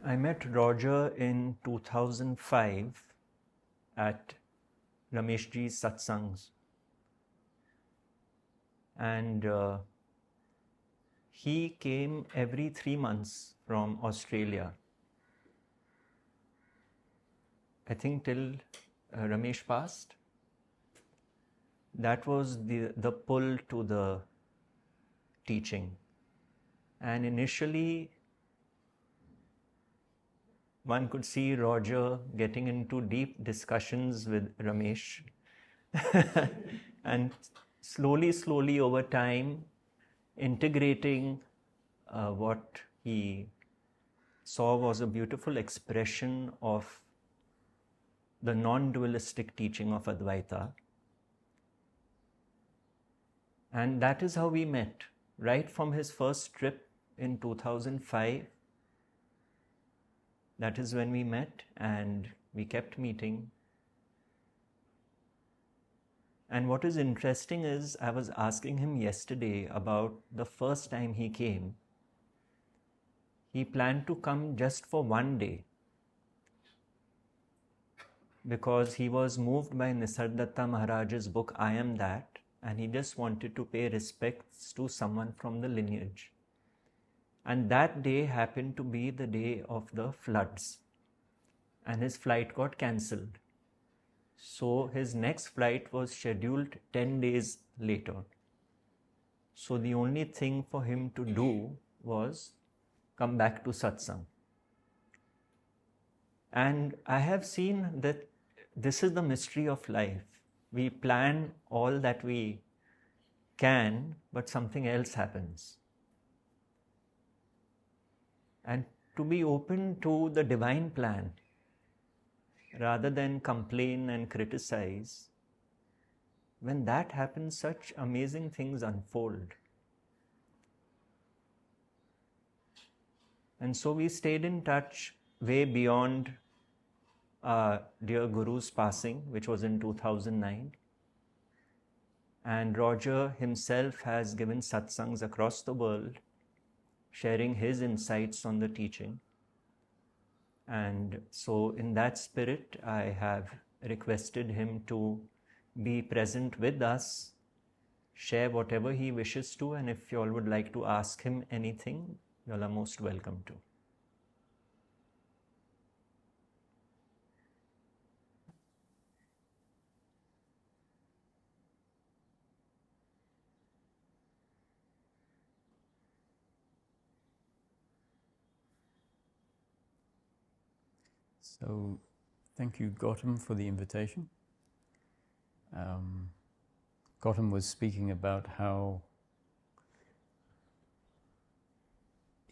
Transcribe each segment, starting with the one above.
I met Roger in 2005 at Rameshji's satsangs, and he came every 3 months from Australia. I think till Ramesh passed. That was the pull to the teaching. And initially, one could see Roger getting into deep discussions with Ramesh. And slowly over time, integrating what he saw was a beautiful expression of the non-dualistic teaching of Advaita. And that is how we met, right from his first trip in 2005. That is when we met, and we kept meeting. And what is interesting is, I was asking him yesterday about the first time he came. He planned to come just for one day, because he was moved by Nisargadatta Maharaj's book, I Am That, and he just wanted to pay respects to someone from the lineage. And that day happened to be the day of the floods, and his flight got cancelled. So his next flight was scheduled 10 days later. So the only thing for him to do was come back to satsang. And I have seen that this is the mystery of life. We plan all that we can, but something else happens. And to be open to the divine plan, rather than complain and criticize, when that happens, such amazing things unfold. And so we stayed in touch way beyond dear Guru's passing, which was in 2009. And Roger himself has given satsangs across the world, sharing his insights on the teaching. And so in that spirit, I have requested him to be present with us, share whatever he wishes to, and if you all would like to ask him anything, you all are most welcome to. So, thank you, Gautam, for the invitation. Gautam was speaking about how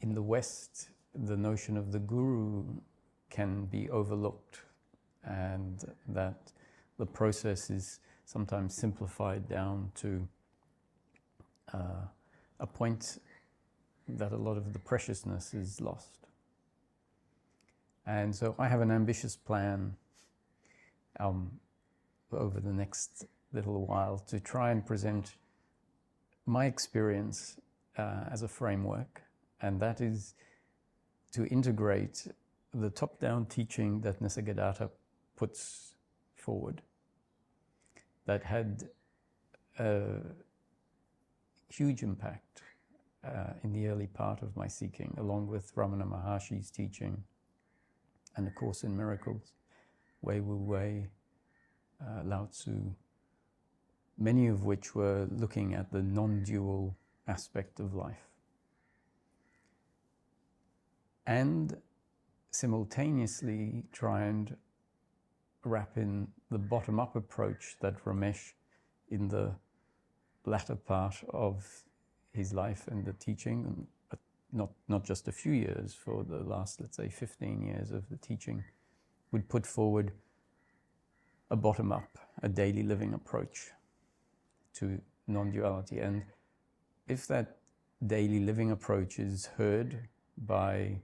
in the West, the notion of the guru can be overlooked, and that the process is sometimes simplified down to a point that a lot of the preciousness is lost. And so I have an ambitious plan over the next little while to try and present my experience as a framework, and that is to integrate the top-down teaching that Nisargadatta puts forward, that had a huge impact in the early part of my seeking, along with Ramana Maharshi's teaching, and A Course in Miracles, Wei Wu Wei, Lao Tzu, many of which were looking at the non-dual aspect of life. And simultaneously try and wrap in the bottom-up approach that Ramesh, in the latter part of his life and the teaching, but not just a few years, for the last, let's say, 15 years of the teaching, would put forward a bottom-up, a daily living approach to non-duality. And if that daily living approach is heard by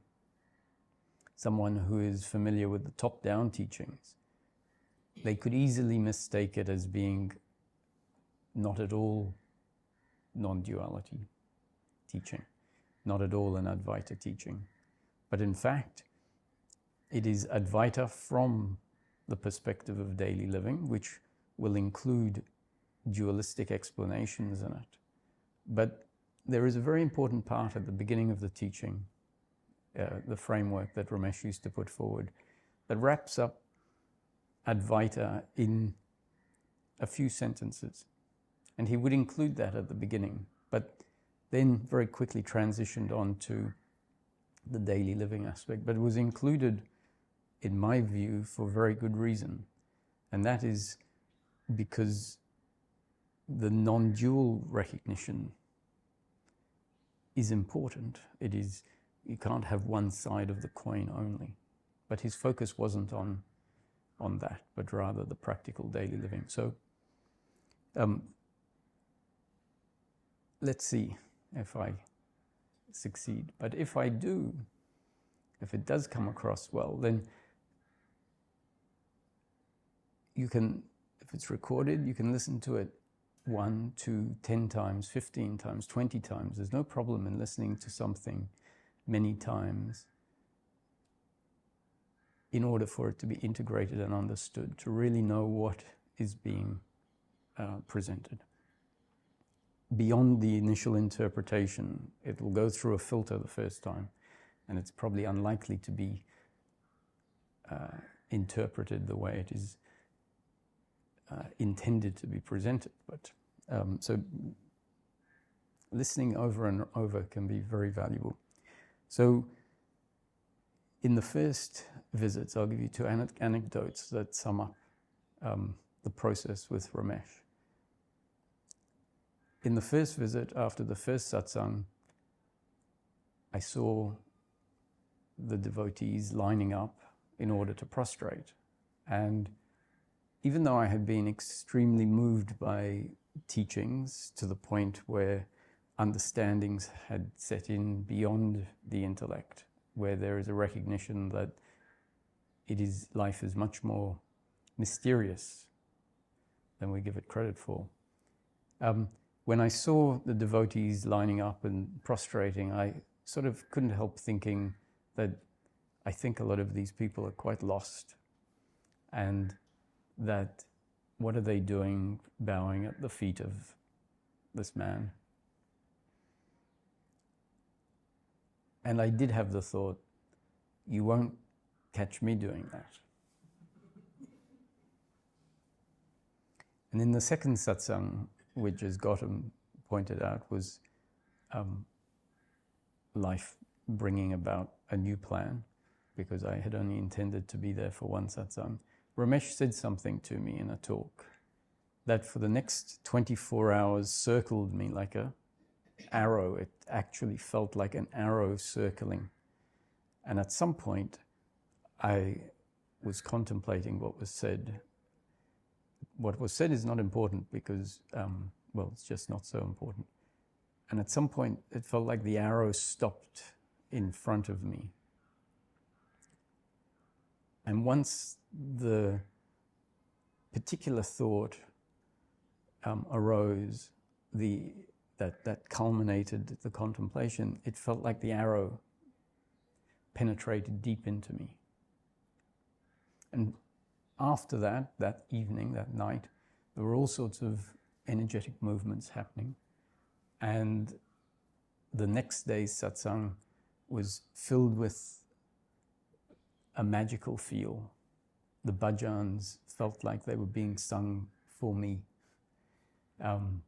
someone who is familiar with the top-down teachings, they could easily mistake it as being not at all non-duality teaching, not at all an Advaita teaching. But in fact, It is Advaita from the perspective of daily living, which will include dualistic explanations in it. But there is a very important part at the beginning of the teaching, the framework that Ramesh used to put forward, that wraps up Advaita in a few sentences. And he would include that at the beginning, but then very quickly transitioned on to the daily living aspect. But it was included, in my view, for very good reason. And that is because the non-dual recognition is important. It is, you can't have one side of the coin only. But his focus wasn't on that, but rather the practical daily living. So let's see if I succeed. But if I do, if it does come across well, then you can, if it's recorded, you can listen to it 1, 2, 10 times, 15 times, 20 times. There's no problem in listening to something many times in order for it to be integrated and understood, to really know what is being presented. Beyond the initial interpretation, it will go through a filter the first time, and it's probably unlikely to be interpreted the way it is intended to be presented. But so listening over and over can be very valuable. So in the first visits, I'll give you 2 anecdotes that sum up the process with Ramesh. In the first visit, after the first satsang, I saw the devotees lining up in order to prostrate. And even though I had been extremely moved by teachings to the point where understandings had set in beyond the intellect, where there is a recognition that life is much more mysterious than we give it credit for. When I saw the devotees lining up and prostrating, I sort of couldn't help thinking that I think a lot of these people are quite lost, and that what are they doing bowing at the feet of this man? And I did have the thought, you won't catch me doing that. And in the second satsang, which, as Gautam pointed out, was life bringing about a new plan, because I had only intended to be there for one satsang. Ramesh said something to me in a talk that for the next 24 hours circled me like an arrow. It actually felt like an arrow circling. And at some point, I was contemplating what was said. What was said is not important because, well, it's just not so important. And at some point, it felt like the arrow stopped in front of me. And once the particular thought arose, that culminated the contemplation, it felt like the arrow penetrated deep into me. And after that evening, that night, there were all sorts of energetic movements happening. And the next day's satsang was filled with a magical feel. The bhajans felt like they were being sung for me. And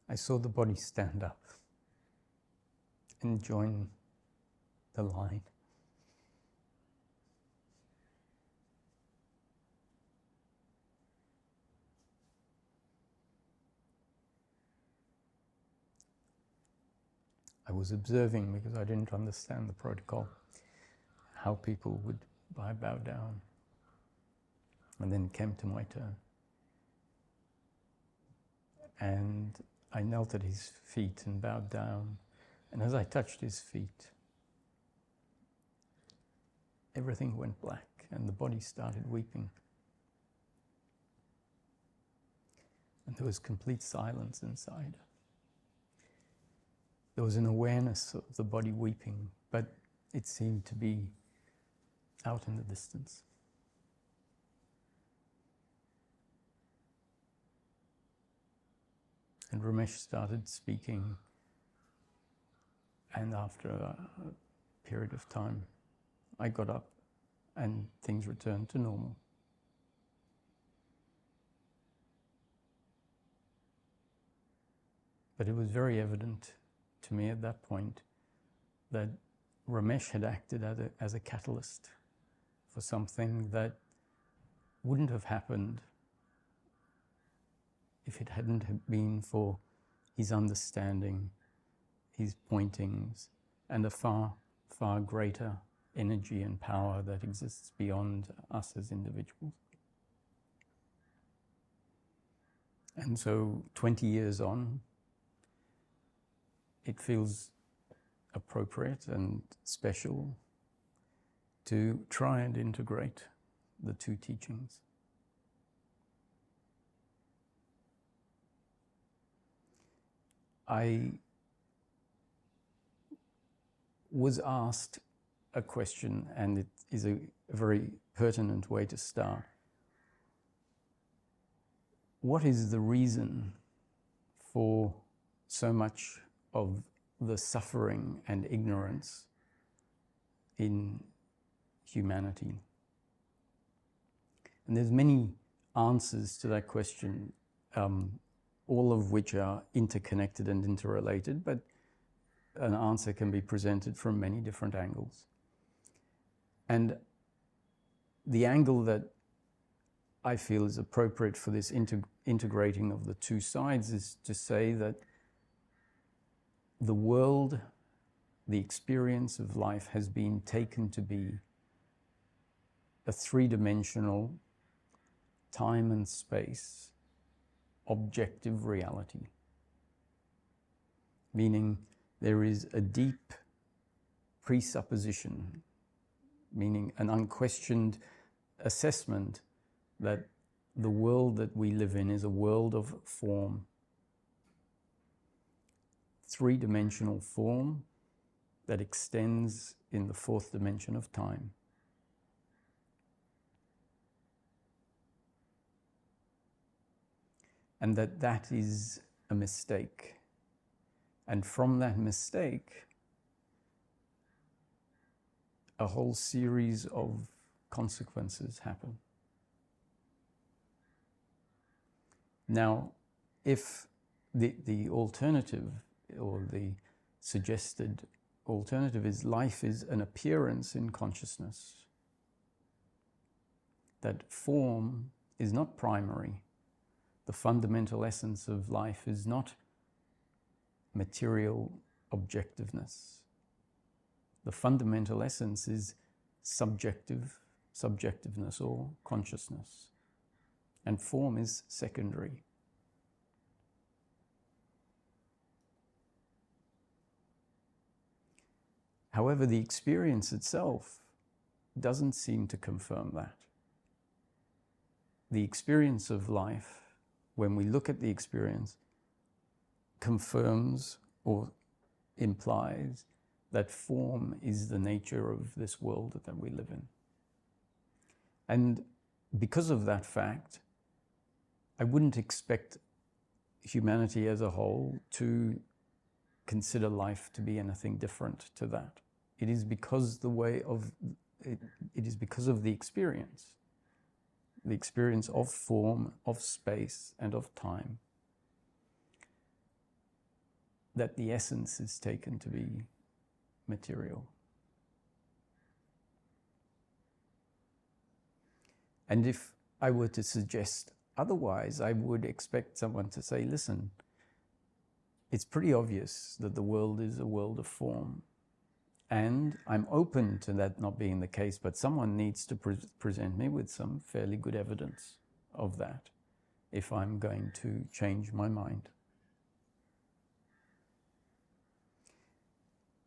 I saw the body stand up and join the line. I was observing, because I didn't understand the protocol, how people would bow down. And then it came to my turn. and I knelt at his feet and bowed down. And as I touched his feet, everything went black and the body started weeping. And there was complete silence inside. There was an awareness of the body weeping, but it seemed to be out in the distance. And Ramesh started speaking, and after a period of time, I got up and things returned to normal. But it was very evident to me at that point that Ramesh had acted as a catalyst for something that wouldn't have happened if it hadn't been for his understanding, his pointings, and a far, far greater energy and power that exists beyond us as individuals. And so 20 years on, it feels appropriate and special to try and integrate the two teachings. I was asked a question, and it is a very pertinent way to start. What is the reason for so much of the suffering and ignorance in humanity? And there's many answers to that question, all of which are interconnected and interrelated, but an answer can be presented from many different angles. And the angle that I feel is appropriate for this integrating of the two sides is to say that the world, the experience of life, has been taken to be a three-dimensional, time and space, objective reality. Meaning there is a deep presupposition, meaning an unquestioned assessment that the world that we live in is a world of form. Three-dimensional form that extends in the fourth dimension of time. And that is a mistake. And from that mistake, a whole series of consequences happen. Now, if the alternative, or the suggested alternative, is life is an appearance in consciousness, that form is not primary. The fundamental essence of life is not material objectiveness. The fundamental essence is subjectiveness or consciousness. And form is secondary. However, the experience itself doesn't seem to confirm that. The experience of life, when we look at the experience, confirms or implies that form is the nature of this world that we live in. And because of that fact, I wouldn't expect humanity as a whole to consider life to be anything different to that. It is because it is because of the experience of form, of space, and of time, that the essence is taken to be material. And if I were to suggest otherwise, I would expect someone to say, listen, it's pretty obvious that the world is a world of form. And I'm open to that not being the case, but someone needs to present me with some fairly good evidence of that. if I'm going to change my mind.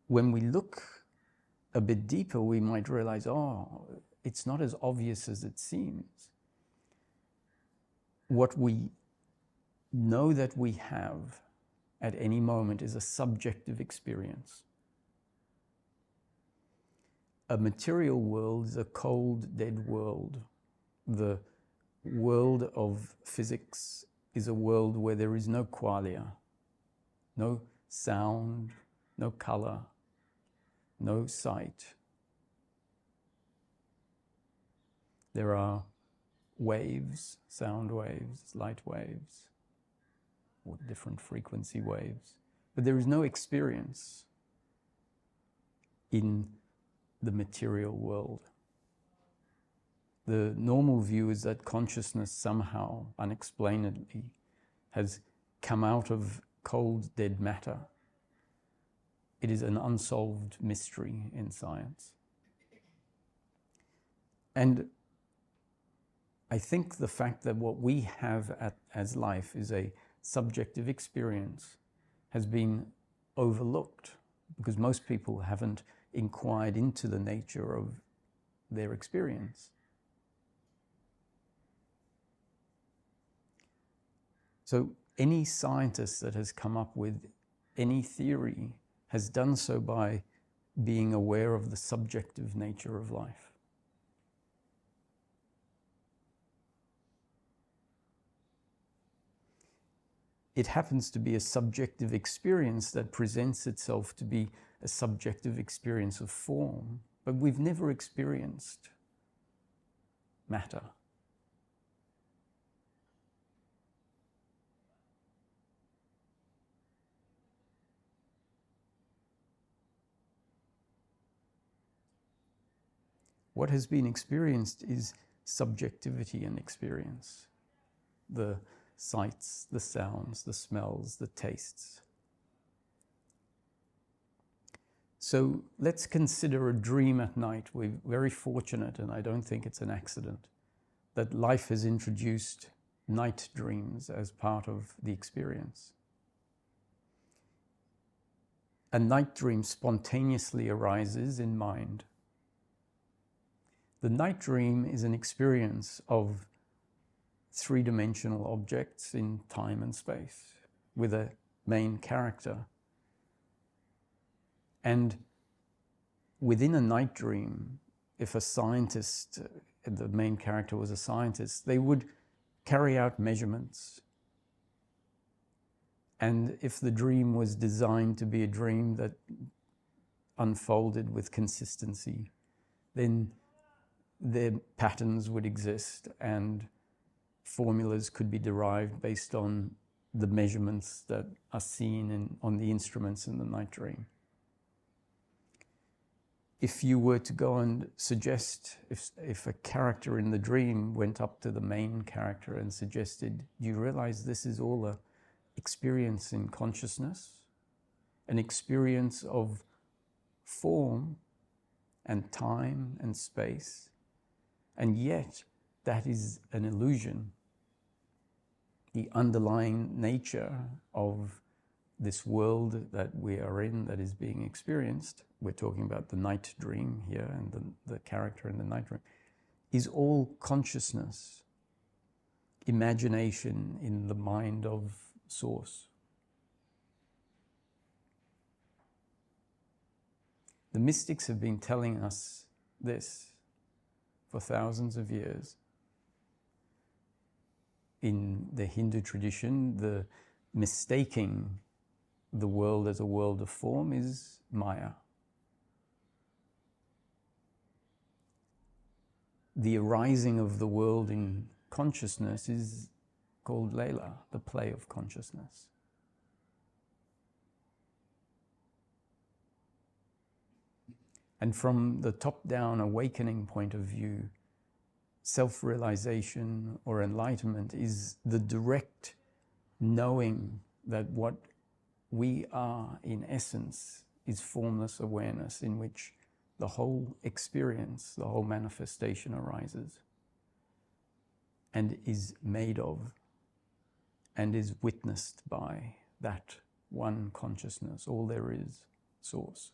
When we look a bit deeper, we might realize, oh, it's not as obvious as it seems. What we know that we have at any moment is a subjective experience. A material world is a cold, dead world. The world of physics is a world where there is no qualia, no sound, no color, no sight. There are waves, sound waves, light waves, or different frequency waves, but there is no experience in the material world. The normal view is that consciousness somehow, unexplainedly, has come out of cold, dead matter. It is an unsolved mystery in science. And I think the fact that what we have as life is a subjective experience has been overlooked, because most people haven't inquired into the nature of their experience. So any scientist that has come up with any theory has done so by being aware of the subjective nature of life. It happens to be a subjective experience that presents itself to be a subjective experience of form, but we've never experienced matter. What has been experienced is subjectivity and experience. The sights, the sounds, the smells, the tastes. So let's consider a dream at night. We're very fortunate, and I don't think it's an accident, that life has introduced night dreams as part of the experience. A night dream spontaneously arises in mind. The night dream is an experience of three-dimensional objects in time and space with a main character. And within a night dream, if a scientist, the main character was a scientist, they would carry out measurements. And if the dream was designed to be a dream that unfolded with consistency, then their patterns would exist and formulas could be derived based on the measurements that are seen on the instruments in the night dream. If you were to go and suggest, if a character in the dream went up to the main character and suggested, do you realize this is all an experience in consciousness, an experience of form and time and space, and yet that is an illusion. The underlying nature of this world that we are in, that is being experienced, we're talking about the night dream here and the character in the night dream, is all consciousness, imagination in the mind of Source. The mystics have been telling us this for thousands of years. In the Hindu tradition, the mistaking the world as a world of form is Maya. The arising of the world in consciousness is called Leela, the play of consciousness. And from the top-down awakening point of view, self-realization or enlightenment is the direct knowing that what we are in essence is formless awareness in which the whole experience, the whole manifestation arises and is made of and is witnessed by that one consciousness, all there is, source.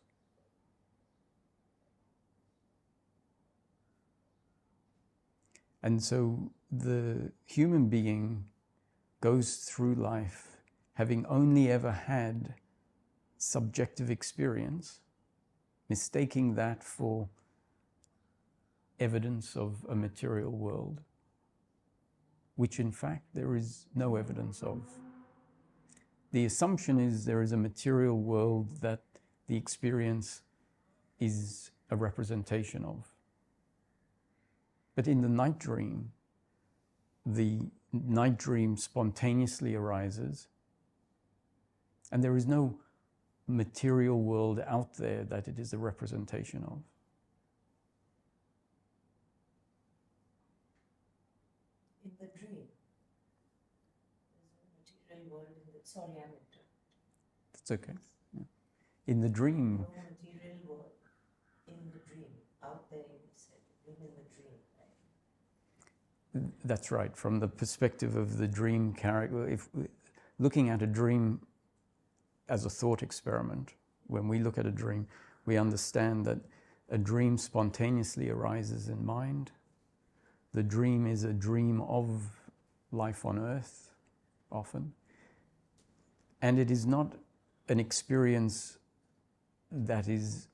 And so the human being goes through life having only ever had subjective experience, mistaking that for evidence of a material world, which in fact there is no evidence of. The assumption is there is a material world that the experience is a representation of. But in the night dream spontaneously arises, and there is no material world out there that it is a representation of. In the dream, there's a material world in the, sorry, anecdote. That's okay. Yeah. In the dream. No material world in the dream, out there you said, in the dream, right? That's right. From the perspective of the dream character, if looking at a dream as a thought experiment, when we look at a dream, we understand that a dream spontaneously arises in mind. The dream is a dream of life on earth, often. And it is not an experience that is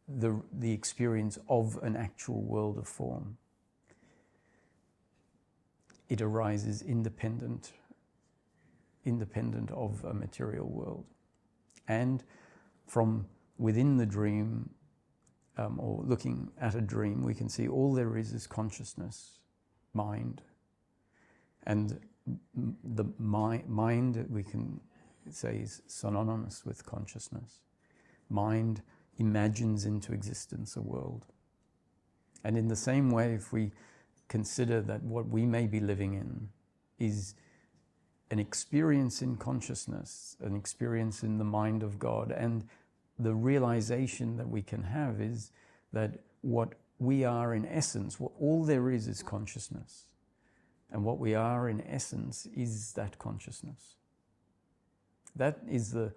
the experience of an actual world of form. It arises independent of a material world. And from within the dream, or looking at a dream, we can see all there is consciousness, mind. And the mind, we can say, is synonymous with consciousness. Mind imagines into existence a world. And in the same way, if we consider that what we may be living in is an experience in consciousness, an experience in the mind of God, and the realization that we can have is that what we are in essence, what all there is consciousness. And what we are in essence is that consciousness. That is the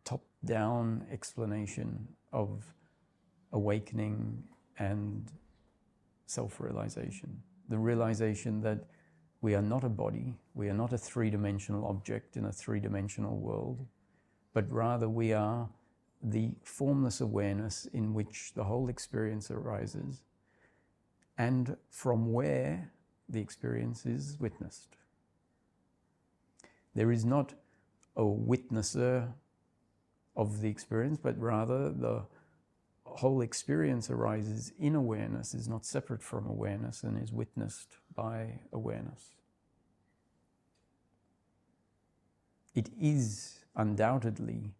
top-down explanation of awakening and self-realization. The realization that we are not a body, we are not a three-dimensional object in a three-dimensional world, but rather we are the formless awareness in which the whole experience arises, and from where the experience is witnessed. There is not a witnesser of the experience, but rather the whole experience arises in awareness, is not separate from awareness, and is witnessed by awareness. It is undoubtedly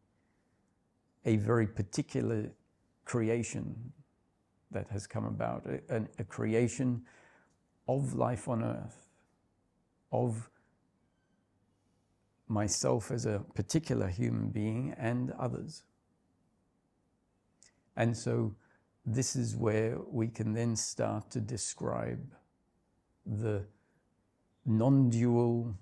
a very particular creation that has come about, a creation of life on earth, of myself as a particular human being and others. And so this is where we can then start to describe the non-dual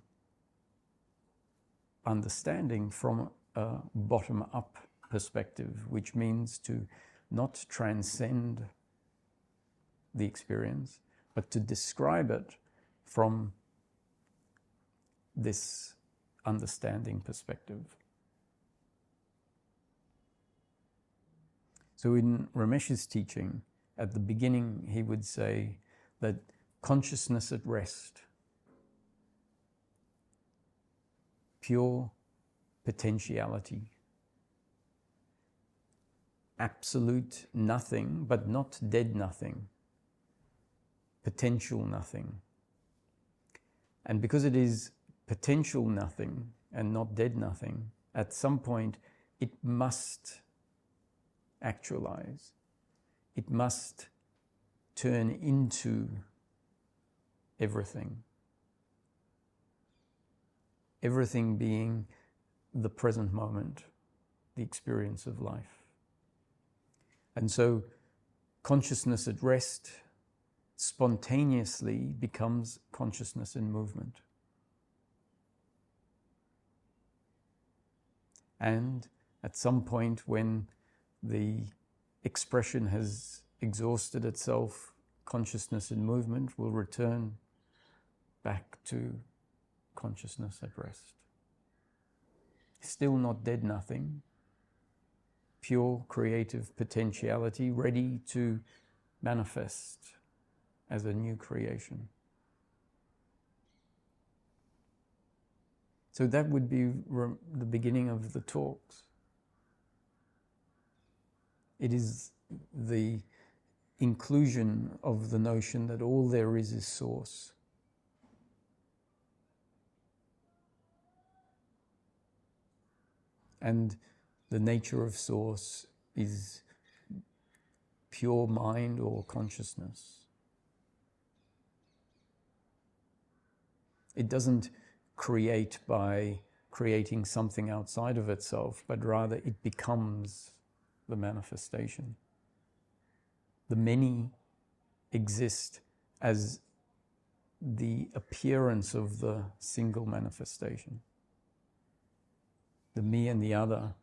understanding from a bottom-up perspective, which means to not transcend the experience, but to describe it from this understanding perspective. So in Ramesh's teaching, at the beginning, he would say that consciousness at rest, pure potentiality, absolute nothing, but not dead nothing, potential nothing. And because it is potential nothing and not dead nothing, at some point it must actualize. It must turn into everything. Everything being the present moment, the experience of life. And so consciousness at rest spontaneously becomes consciousness in movement. And at some point when the expression has exhausted itself, consciousness in movement will return back to consciousness at rest. Still not dead nothing, pure creative potentiality ready to manifest as a new creation. So that would be the beginning of the talks. It is the inclusion of the notion that all there is source. And the nature of source is pure mind or consciousness. It doesn't create by creating something outside of itself, but rather it becomes the manifestation. The many exist as the appearance of the single manifestation. The me and the other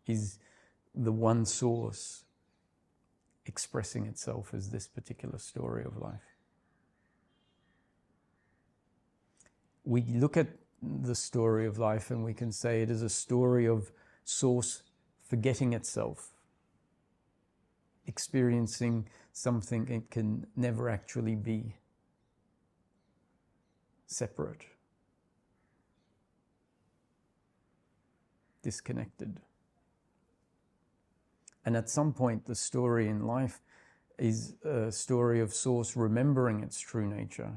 is the one source expressing itself as this particular story of life. We look at the story of life and we can say it is a story of source forgetting itself, experiencing something it can never actually be, separate, disconnected. And at some point, the story in life is a story of source remembering its true nature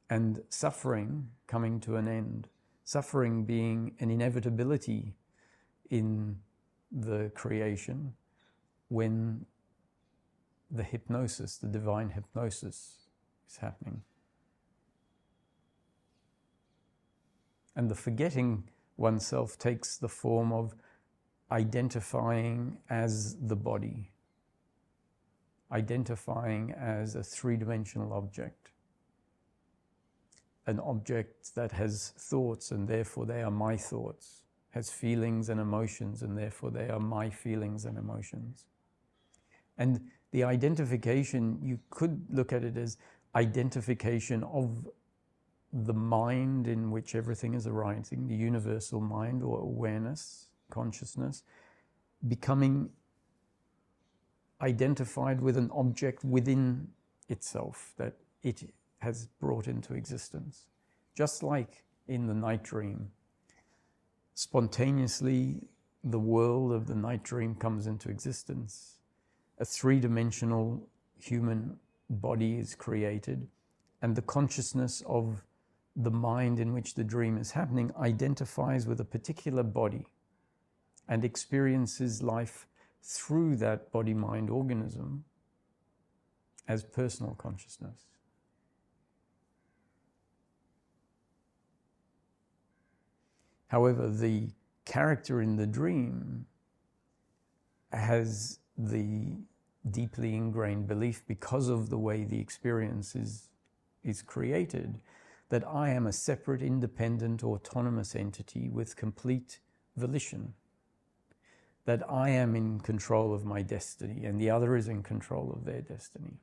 and suffering coming to an end, suffering being an inevitability in the creation when the hypnosis, the divine hypnosis, is happening. And the forgetting oneself takes the form of identifying as the body, identifying as a three-dimensional object, an object that has thoughts and therefore they are my thoughts, has feelings and emotions and therefore they are my feelings and emotions. And the identification, you could look at it as identification of the mind in which everything is arising, the universal mind or awareness, consciousness, becoming identified with an object within itself that it has brought into existence. Just like in the night dream, spontaneously the world of the night dream comes into existence. A three-dimensional human body is created, and the consciousness of the mind in which the dream is happening identifies with a particular body and experiences life through that body-mind organism as personal consciousness. However, the character in the dream has the deeply ingrained belief, because of the way the experience is created, that I am a separate, independent, autonomous entity with complete volition, that I am in control of my destiny and the other is in control of their destiny.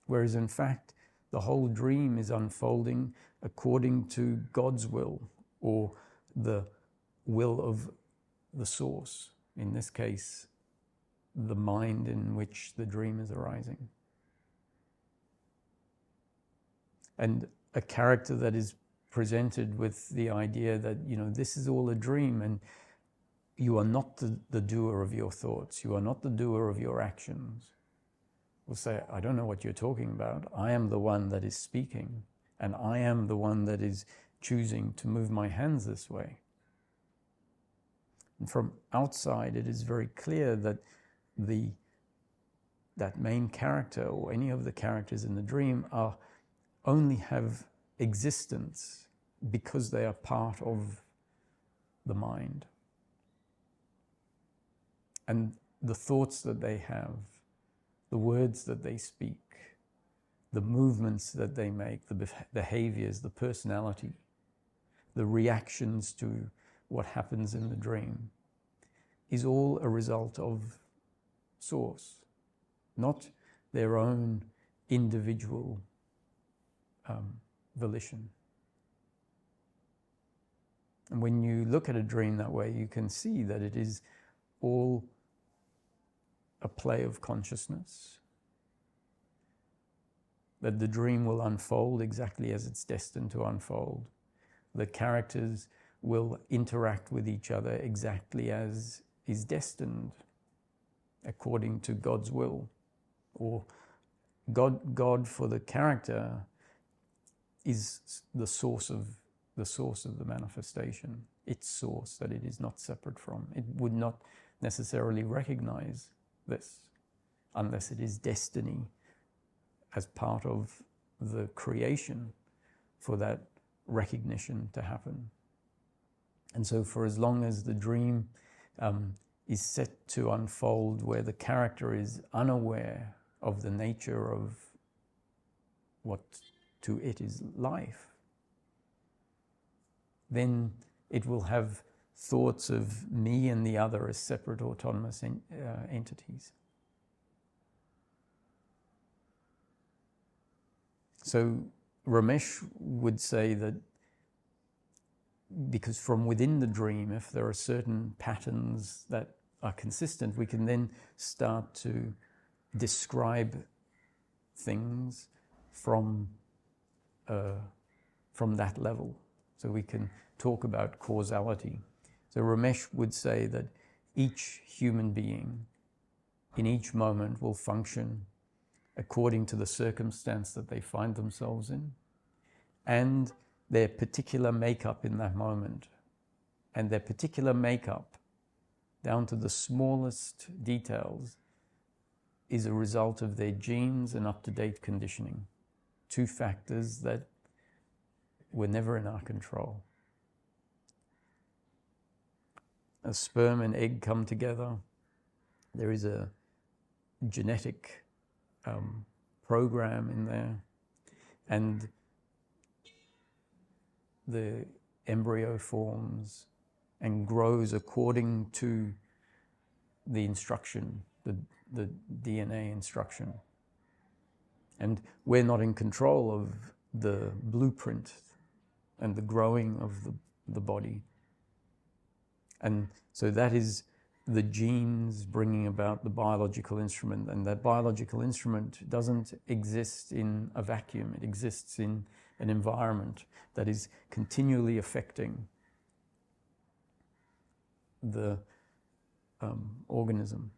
Whereas in fact, the whole dream is unfolding according to God's will, or the will of the source, in this case, the mind in which the dream is arising. And a character that is presented with the idea that, this is all a dream and you are not the doer of your thoughts, you are not the doer of your actions, will say, I don't know what you're talking about. I am the one that is speaking, and I am the one that is choosing to move my hands this way. And from outside, it is very clear that that main character or any of the characters in the dream only have existence because they are part of the mind. And the thoughts that they have, the words that they speak, the movements that they make, the behaviors, the personality, the reactions to what happens in the dream, is all a result of Source, not their own individual volition. And when you look at a dream that way, you can see that it is all a play of consciousness, that the dream will unfold exactly as it's destined to unfold. The characters will interact with each other exactly as is destined, according to God's will. Or God for the character is the source of the manifestation, its source that it is not separate from. It would not necessarily recognize this unless it is destiny as part of the creation for that recognition to happen. And so for as long as the dream is set to unfold where the character is unaware of the nature of what to it is life, then it will have thoughts of me and the other as separate autonomous entities. So Ramesh would say that because from within the dream, if there are certain patterns that are consistent, we can then start to describe things from that level. So we can talk about causality. So Ramesh would say that each human being in each moment will function according to the circumstance that they find themselves in and their particular makeup in that moment. And their particular makeup, down to the smallest details, is a result of their genes and up-to-date conditioning. Two factors that were never in our control. A sperm and egg come together. There is a genetic program in there, and the embryo forms and grows according to the instruction, the DNA instruction. And we're not in control of the blueprint and the growing of the body. And so that is the genes bringing about the biological instrument, and that biological instrument doesn't exist in a vacuum. It exists in an environment that is continually affecting the organism.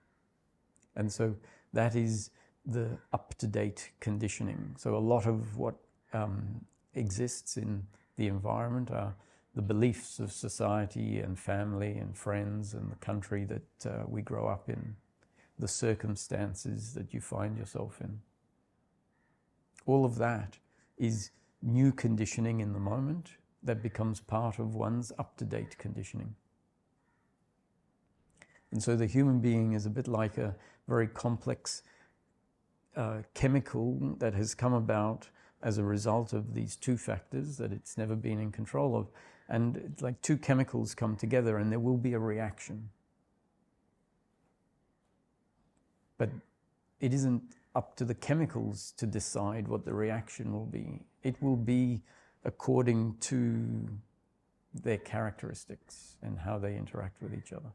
And so that is the up-to-date conditioning. So a lot of what exists in the environment are the beliefs of society and family and friends and the country that we grow up in, the circumstances that you find yourself in. All of that is new conditioning in the moment that becomes part of one's up-to-date conditioning. And so the human being is a bit like a very complex chemical that has come about as a result of these two factors that it's never been in control of. And it's like two chemicals come together and there will be a reaction. But it isn't up to the chemicals to decide what the reaction will be. It will be according to their characteristics and how they interact with each other.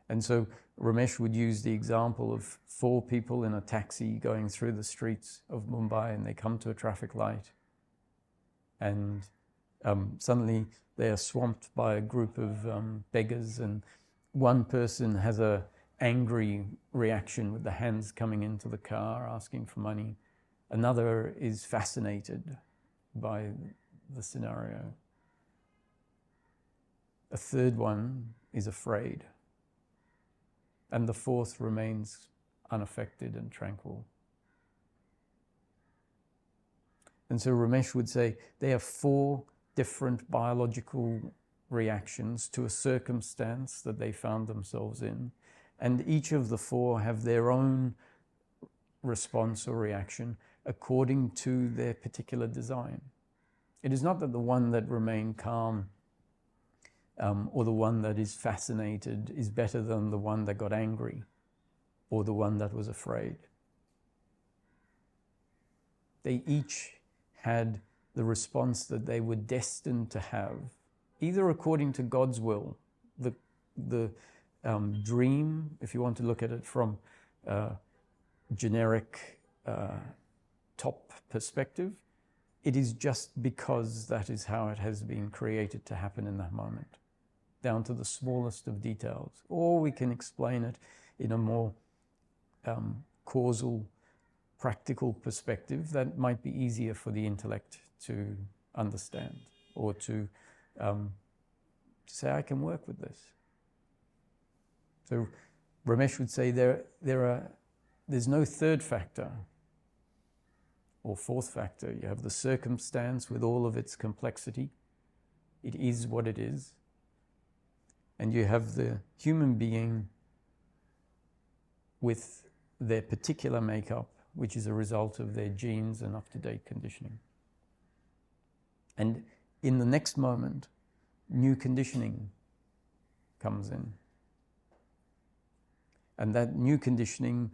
And so Ramesh would use the example of 4 people in a taxi going through the streets of Mumbai, and they come to a traffic light, and suddenly they are swamped by a group of beggars, and one person has an angry reaction with the hands coming into the car asking for money. Another is fascinated by the scenario. A third one is afraid. And the fourth remains unaffected and tranquil. And so Ramesh would say there are 4 different biological reactions to a circumstance that they found themselves in. And each of the four have their own response or reaction according to their particular design. It is not that the one that remained calm or the one that is fascinated is better than the one that got angry or the one that was afraid. They each had the response that they were destined to have, either according to God's will, the dream, if you want to look at it from generic top perspective, it is just because that is how it has been created to happen in that moment, down to the smallest of details. Or we can explain it in a more causal, practical perspective that might be easier for the intellect to understand, or to say, I can work with this. So Ramesh would say there's no third factor or fourth factor. You have the circumstance with all of its complexity. It is what it is. And you have the human being with their particular makeup, which is a result of their genes and up-to-date conditioning. And in the next moment, new conditioning comes in. And that new conditioning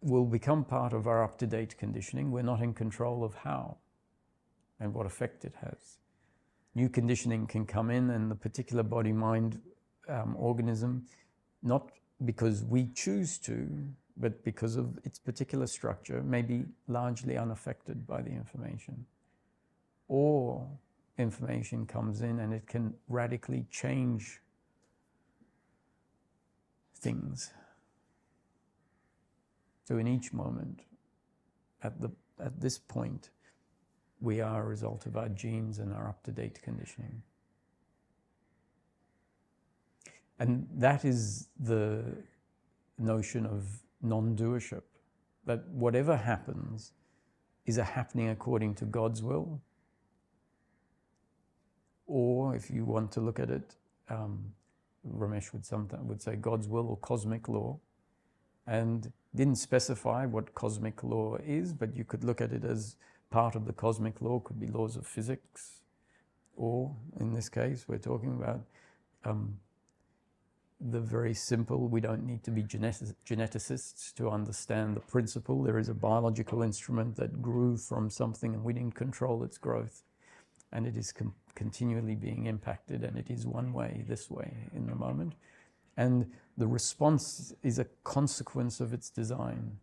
will become part of our up-to-date conditioning. We're not in control of how and what effect it has. New conditioning can come in, and the particular body-mind organism, not because we choose to, but because of its particular structure, may be largely unaffected by the information. Or information comes in and it can radically change things. So in each moment, at this point, we are a result of our genes and our up-to-date conditioning. And that is the notion of non-doership, that whatever happens is a happening according to God's will. Or if you want to look at it, Ramesh would say God's will or cosmic law, and didn't specify what cosmic law is, but you could look at it as part of the cosmic law, could be laws of physics, or in this case, we're talking about the very simple, we don't need to be geneticists to understand the principle. There is a biological instrument that grew from something and we didn't control its growth. And it is continually being impacted, and it is one way, this way in the moment. And the response is a consequence of its design.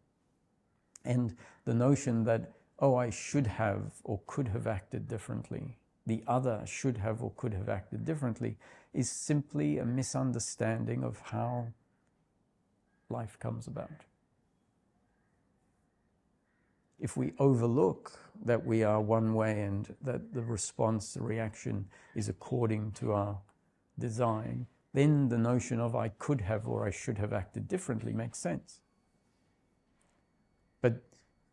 And the notion that, oh, I should have or could have acted differently, the other should have or could have acted differently, is simply a misunderstanding of how life comes about. If we overlook that we are one way and that the response, the reaction is according to our design, then the notion of I could have or I should have acted differently makes sense. But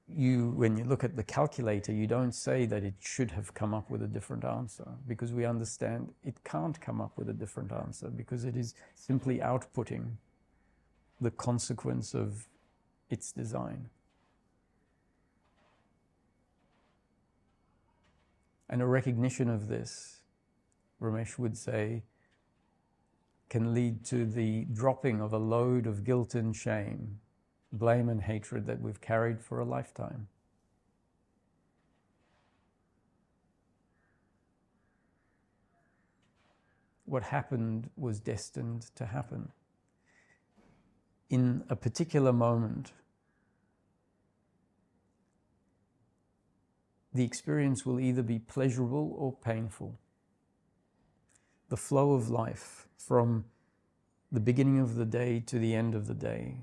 when you look at the calculator, you don't say that it should have come up with a different answer, because we understand it can't come up with a different answer, because it is simply outputting the consequence of its design. And a recognition of this, Ramesh would say, can lead to the dropping of a load of guilt and shame, blame and hatred that we've carried for a lifetime. What happened was destined to happen. In a particular moment, the experience will either be pleasurable or painful. The flow of life from the beginning of the day to the end of the day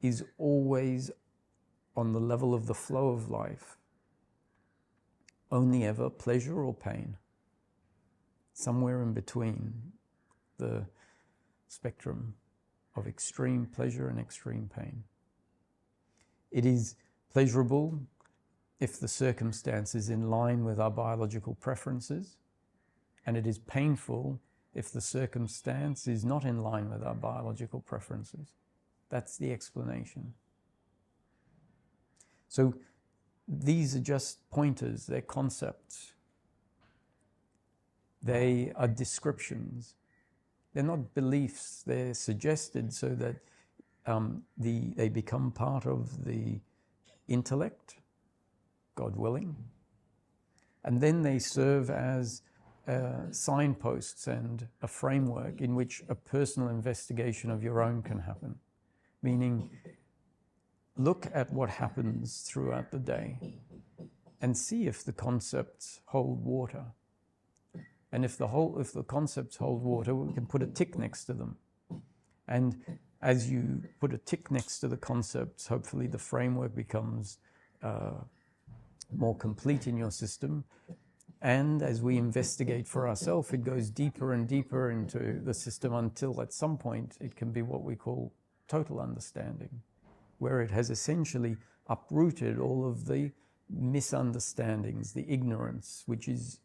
is always on the level of the flow of life, only ever pleasure or pain, somewhere in between the spectrum of extreme pleasure and extreme pain. It is pleasurable if the circumstance is in line with our biological preferences, and it is painful if the circumstance is not in line with our biological preferences. That's the explanation. So these are just pointers, they're concepts. They are descriptions. They're not beliefs, they're suggested so that they become part of the intellect, God willing, and then they serve as signposts and a framework in which a personal investigation of your own can happen. Meaning, look at what happens throughout the day and see if the concepts hold water. And if the concepts hold water, we can put a tick next to them. And as you put a tick next to the concepts, hopefully the framework becomes more complete in your system. And as we investigate for ourselves, it goes deeper and deeper into the system until at some point it can be what we call total understanding, where it has essentially uprooted all of the misunderstandings, the ignorance, which is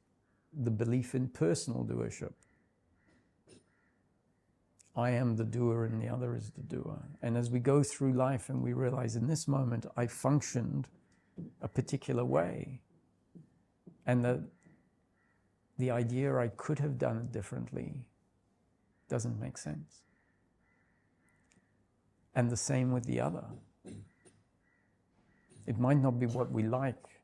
the belief in personal doership. I am the doer and the other is the doer. And as we go through life and we realize in this moment I functioned a particular way, and the idea I could have done it differently doesn't make sense. And the same with the other. It might not be what we like,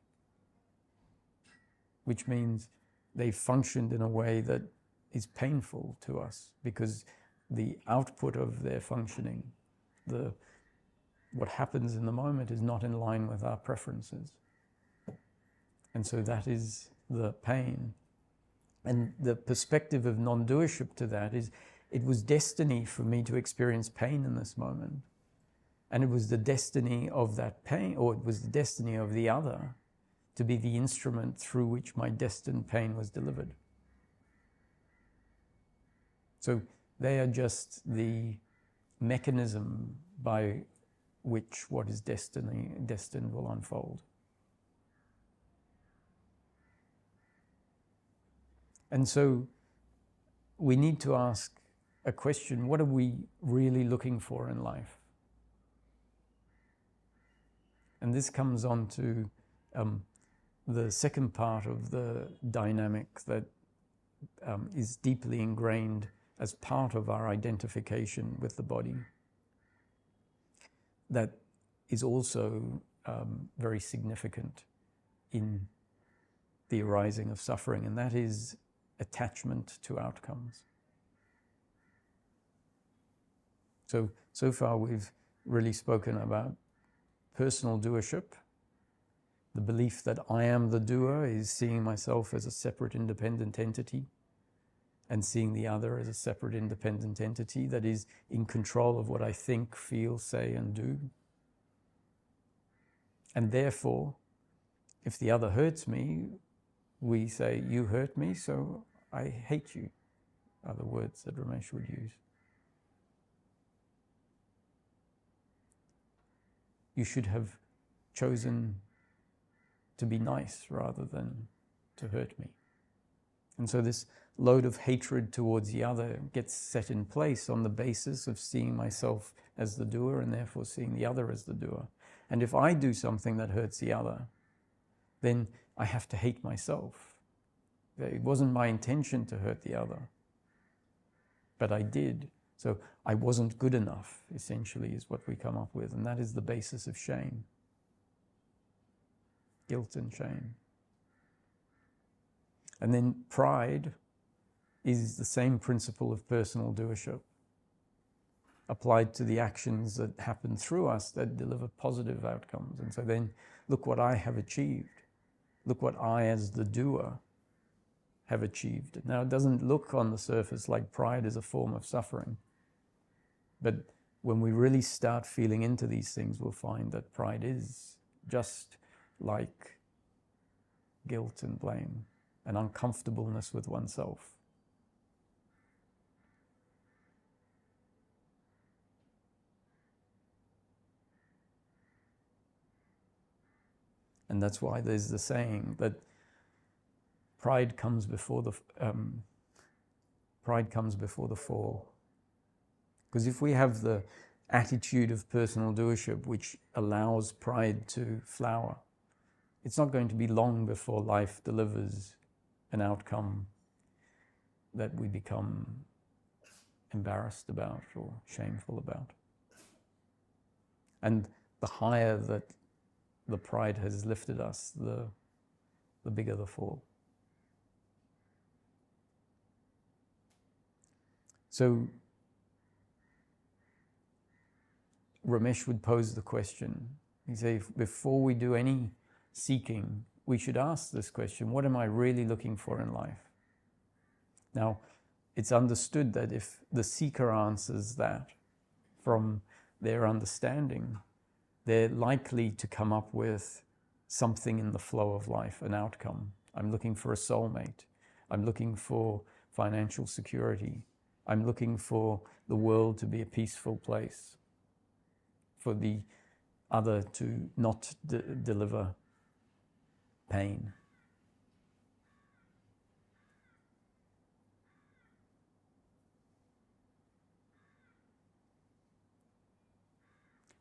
which means they functioned in a way that is painful to us because the output of their functioning, what happens in the moment is not in line with our preferences. And so that is the pain. And the perspective of non-doership to that is, it was destiny for me to experience pain in this moment. And it was the destiny of that pain, or it was the destiny of the other, to be the instrument through which my destined pain was delivered. So they are just the mechanism by which what is destined will unfold. And so we need to ask a question: what are we really looking for in life? And this comes on to the second part of the dynamic that is deeply ingrained as part of our identification with the body. That is also very significant in the arising of suffering, and that is attachment to outcomes. So far we've really spoken about personal doership. The belief that I am the doer is seeing myself as a separate independent entity and seeing the other as a separate independent entity that is in control of what I think, feel, say, and do. And therefore, if the other hurts me, we say, you hurt me, so I hate you, are the words that Ramesh would use. You should have chosen to be nice rather than to hurt me. And so this load of hatred towards the other gets set in place on the basis of seeing myself as the doer and therefore seeing the other as the doer. And if I do something that hurts the other, then I have to hate myself. It wasn't my intention to hurt the other, but I did. So I wasn't good enough, essentially, is what we come up with. And that is the basis of shame. Guilt and shame. And then pride is the same principle of personal doership applied to the actions that happen through us that deliver positive outcomes. And so then, look what I have achieved. Look what I, as the doer, have achieved. Now, it doesn't look on the surface like pride is a form of suffering. But when we really start feeling into these things, we'll find that pride is just like guilt and blame, an uncomfortableness with oneself. And that's why there's the saying that pride comes before the pride comes before the fall. Because if we have the attitude of personal doership which allows pride to flower, it's not going to be long before life delivers an outcome that we become embarrassed about or shameful about. And the higher that the pride has lifted us, the bigger the fall. So Ramesh would pose the question. He'd say, before we do any seeking, we should ask this question: what am I really looking for in life? Now, it's understood that if the seeker answers that from their understanding, they're likely to come up with something in the flow of life, an outcome. I'm looking for a soulmate. I'm looking for financial security. I'm looking for the world to be a peaceful place, for the other to not deliver pain.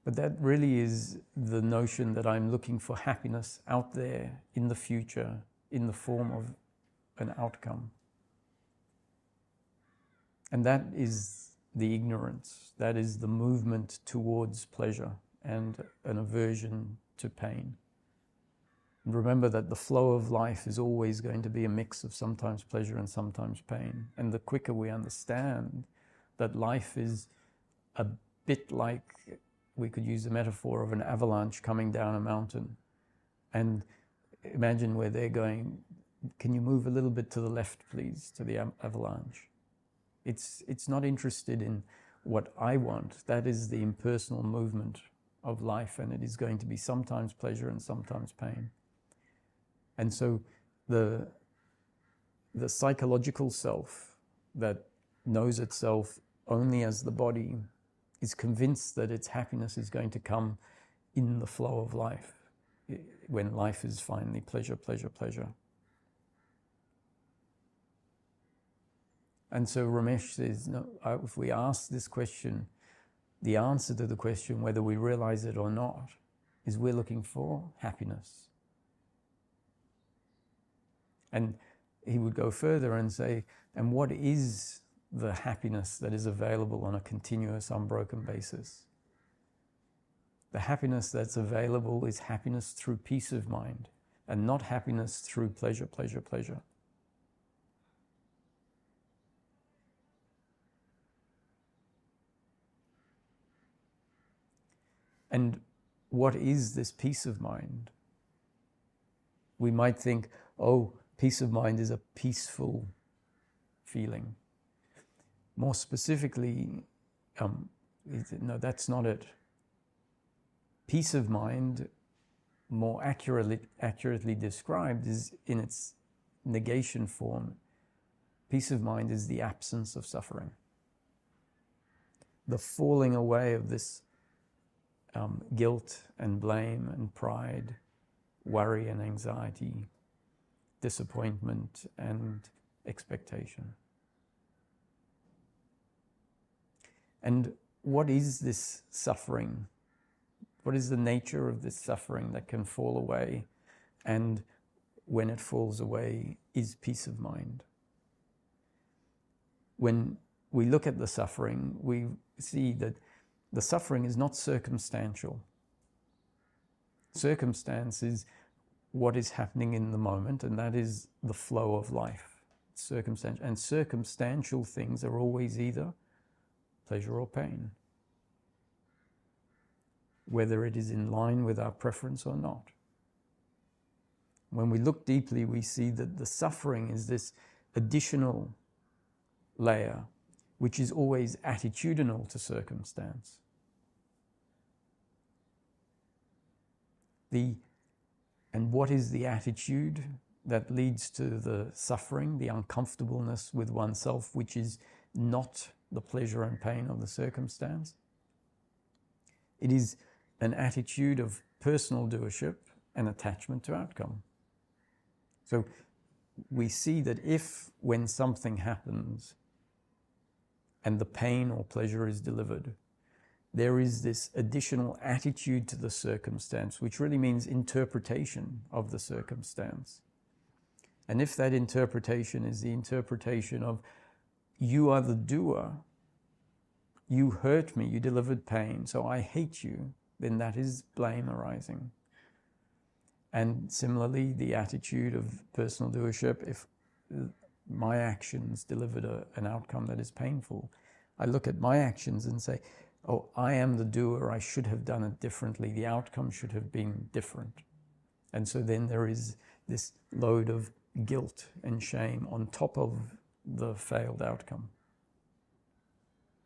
But that really is the notion that I'm looking for happiness out there in the future in the form of an outcome. And that is the ignorance, that is the movement towards pleasure and an aversion to pain. And remember that the flow of life is always going to be a mix of sometimes pleasure and sometimes pain. And the quicker we understand that life is a bit like, we could use the metaphor of an avalanche coming down a mountain. And imagine where they're going, can you move a little bit to the left, please, to the avalanche? It's not interested in what I want. That is the impersonal movement of life, and it is going to be sometimes pleasure and sometimes pain. And so the psychological self that knows itself only as the body is convinced that its happiness is going to come in the flow of life, when life is finally pleasure, pleasure, pleasure. And so Ramesh says, no, if we ask this question, the answer to the question, whether we realize it or not, is we're looking for happiness. And he would go further and say, and what is the happiness that is available on a continuous, unbroken basis? The happiness that's available is happiness through peace of mind, and not happiness through pleasure, pleasure, pleasure. And what is this peace of mind? We might think, oh, peace of mind is a peaceful feeling. More specifically, no, that's not it. Peace of mind, more accurately described, is in its negation form. Peace of mind is the absence of suffering. The falling away of this guilt and blame and pride, worry and anxiety, disappointment and expectation. And what is this suffering? What is the nature of this suffering that can fall away, and when it falls away is peace of mind? When we look at the suffering, we see that the suffering is not circumstantial. Circumstance is what is happening in the moment, and that is the flow of life. Circumstantial. And circumstantial things are always either pleasure or pain, whether it is in line with our preference or not. When we look deeply, we see that the suffering is this additional layer, which is always attitudinal to circumstance. And what is the attitude that leads to the suffering, the uncomfortableness with oneself, which is not the pleasure and pain of the circumstance? It is an attitude of personal doership and attachment to outcome. So we see that if, when something happens, and the pain or pleasure is delivered, there is this additional attitude to the circumstance, which really means interpretation of the circumstance. And if that interpretation is the interpretation of, you are the doer, you hurt me, you delivered pain, so I hate you, then that is blame arising. And similarly, the attitude of personal doership, if my actions delivered an outcome that is painful, I look at my actions and say, oh, I am the doer, I should have done it differently, the outcome should have been different. And so then there is this load of guilt and shame on top of the failed outcome.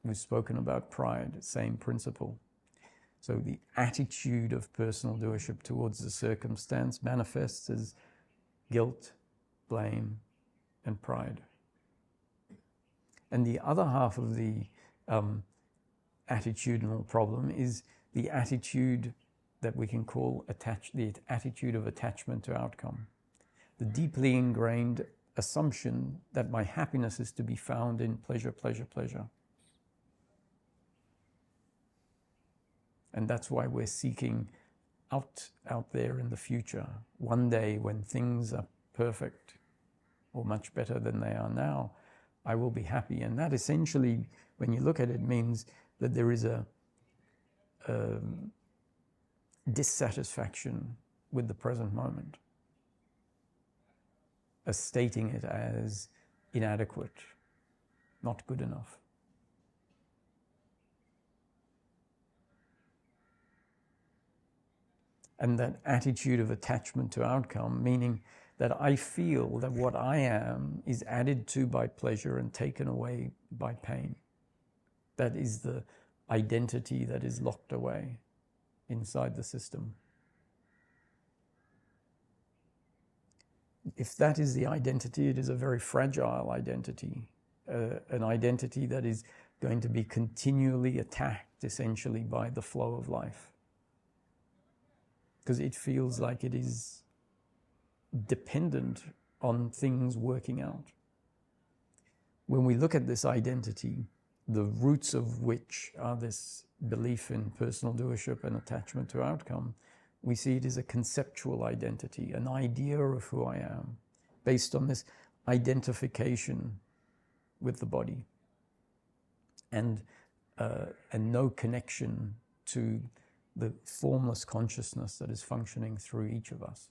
We've spoken about pride, same principle. So the attitude of personal doership towards the circumstance manifests as guilt, blame, and pride. And the other half of the attitudinal problem is the attitude that we can call the attitude of attachment to outcome. The deeply ingrained assumption that my happiness is to be found in pleasure, pleasure, pleasure. And that's why we're seeking out there in the future. One day when things are perfect or much better than they are now, I will be happy. And that essentially, when you look at it, means that there is a dissatisfaction with the present moment, as stating it as inadequate, not good enough. And that attitude of attachment to outcome, meaning that I feel that what I am is added to by pleasure and taken away by pain. That is the identity that is locked away inside the system. If that is the identity, it is a very fragile identity, an identity that is going to be continually attacked, essentially, by the flow of life. Because it feels like it is dependent on things working out. When we look at this identity, the roots of which are this belief in personal doership and attachment to outcome, we see it as a conceptual identity, an idea of who I am, based on this identification with the body, and no connection to the formless consciousness that is functioning through each of us.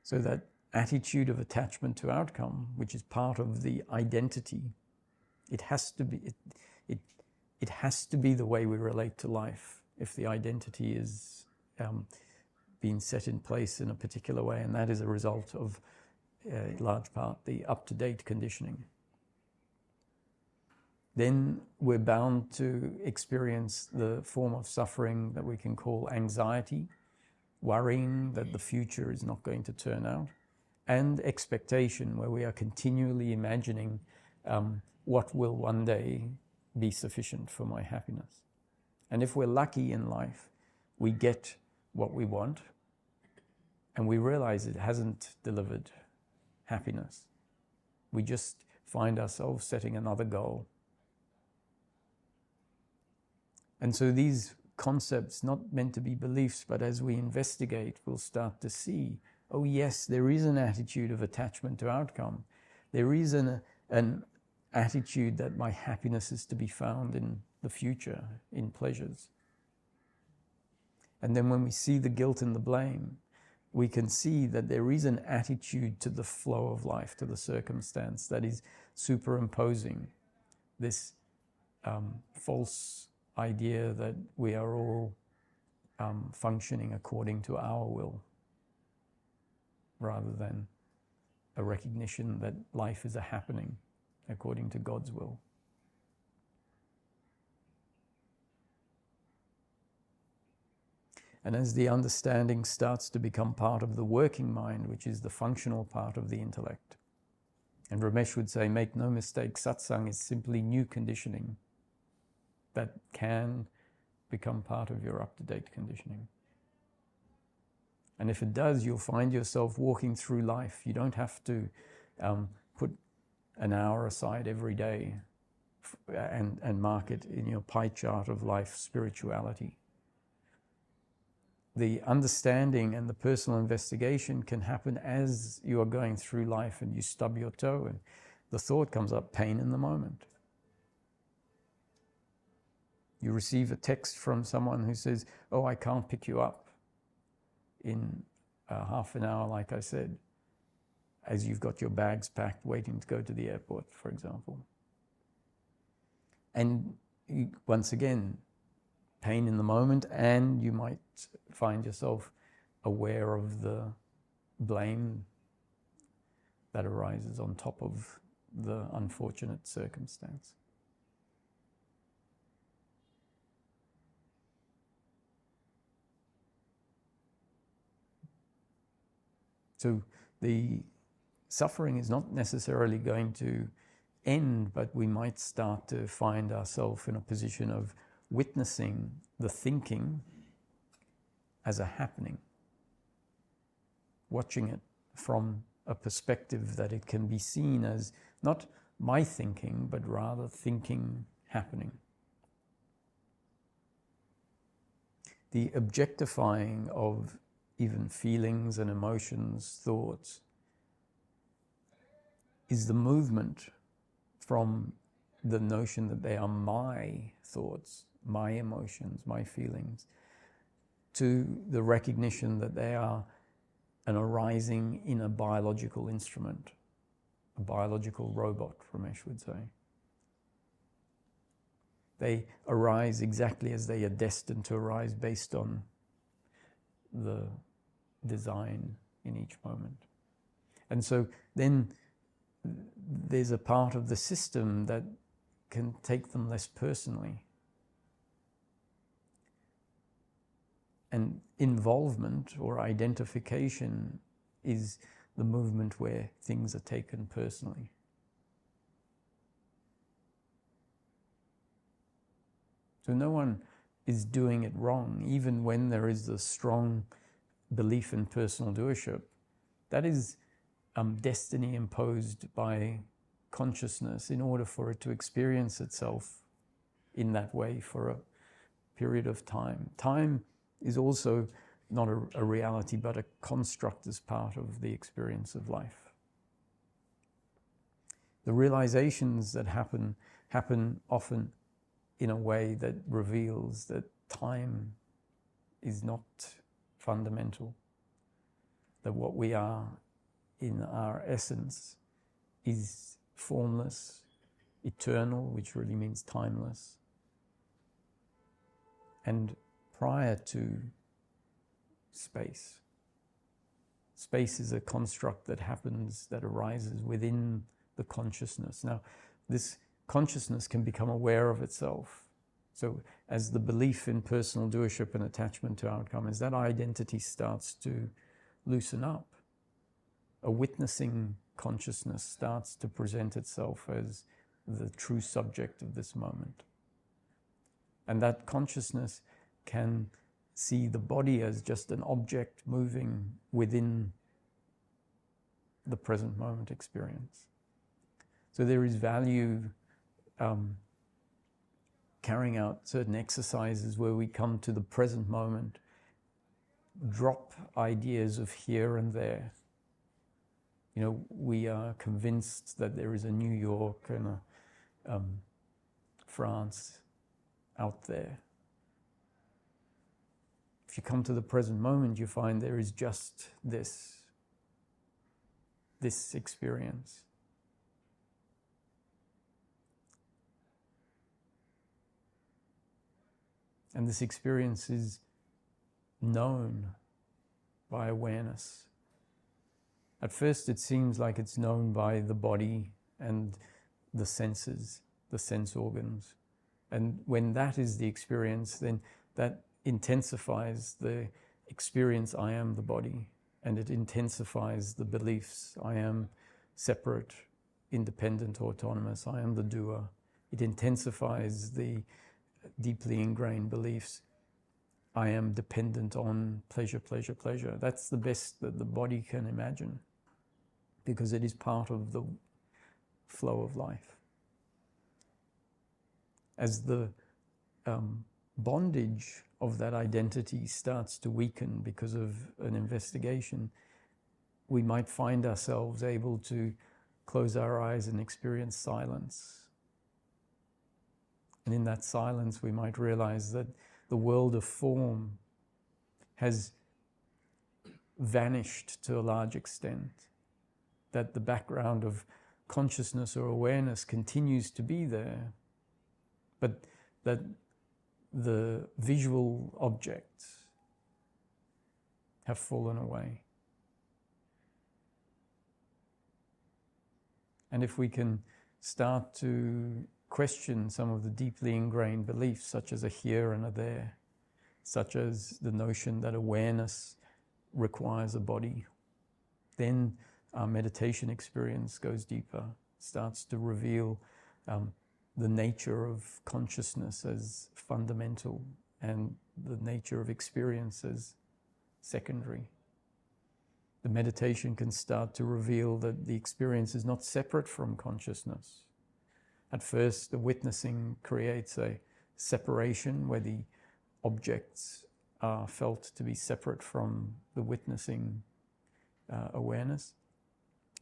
So that attitude of attachment to outcome, which is part of the identity, it has to be, it has to be the way we relate to life if the identity is being set in place in a particular way, and that is a result of, in large part, the up-to-date conditioning. Then we're bound to experience the form of suffering that we can call anxiety, worrying that the future is not going to turn out, and expectation, where we are continually imagining what will one day be sufficient for my happiness. And if we're lucky in life, we get what we want, and we realize it hasn't delivered happiness. We just find ourselves setting another goal. And so these concepts, not meant to be beliefs, but as we investigate, we'll start to see, oh yes, there is an attitude of attachment to outcome. There is an attitude that my happiness is to be found in the future, in pleasures. And then when we see the guilt and the blame, we can see that there is an attitude to the flow of life, to the circumstance, that is superimposing this false idea that we are all functioning according to our will, rather than a recognition that life is a happening according to God's will. And as the understanding starts to become part of the working mind, which is the functional part of the intellect, and Ramesh would say, make no mistake, satsang is simply new conditioning that can become part of your up-to-date conditioning. And if it does, you'll find yourself walking through life. You don't have to put an hour aside every day and mark it in your pie chart of life spirituality. The understanding and the personal investigation can happen as you are going through life and you stub your toe and the thought comes up, pain in the moment. You receive a text from someone who says, oh, I can't pick you up in half an hour, like I said, as you've got your bags packed waiting to go to the airport, for example. And once again, pain in the moment, and you might find yourself aware of the blame that arises on top of the unfortunate circumstance. So the suffering is not necessarily going to end, but we might start to find ourselves in a position of witnessing the thinking as a happening, watching it from a perspective that it can be seen as not my thinking, but rather thinking happening. The objectifying of even feelings and emotions, thoughts, is the movement from the notion that they are my thoughts, my emotions, my feelings, to the recognition that they are an arising in a biological instrument, a biological robot, Ramesh would say. They arise exactly as they are destined to arise based on the design in each moment. And so then there's a part of the system that can take them less personally. And involvement or identification is the movement where things are taken personally. So no one is doing it wrong, even when there is a strong belief in personal doership. That is destiny imposed by consciousness in order for it to experience itself in that way for a period of time. Time is also not a reality, but a construct as part of the experience of life. The realizations that happen often in a way that reveals that time is not fundamental, that what we are in our essence is formless, eternal, which really means timeless, and prior to space. Space is a construct that happens, that arises within the consciousness. Now, this consciousness can become aware of itself. So as the belief in personal doership and attachment to outcome, as that identity starts to loosen up, a witnessing consciousness starts to present itself as the true subject of this moment. And that consciousness can see the body as just an object moving within the present moment experience. So there is value carrying out certain exercises where we come to the present moment, drop ideas of here and there. You know, we are convinced that there is a New York and a France out there. If you come to the present moment, you find there is just this experience. And this experience is known by awareness. At first it seems like it's known by the body and the senses, the sense organs. And when that is the experience, then that intensifies the experience, I am the body, and it intensifies the beliefs, I am separate, independent, autonomous, I am the doer. It intensifies the deeply ingrained beliefs, I am dependent on pleasure, pleasure, pleasure. That's the best that the body can imagine, because it is part of the flow of life. As the bondage of that identity starts to weaken because of an investigation, we might find ourselves able to close our eyes and experience silence. And in that silence, we might realize that the world of form has vanished to a large extent, that the background of consciousness or awareness continues to be there, but that the visual objects have fallen away. And if we can start to question some of the deeply ingrained beliefs, such as a here and a there, such as the notion that awareness requires a body, then our meditation experience goes deeper, starts to reveal the nature of consciousness as fundamental and the nature of experience as secondary. The meditation can start to reveal that the experience is not separate from consciousness. At first, the witnessing creates a separation where the objects are felt to be separate from the witnessing awareness.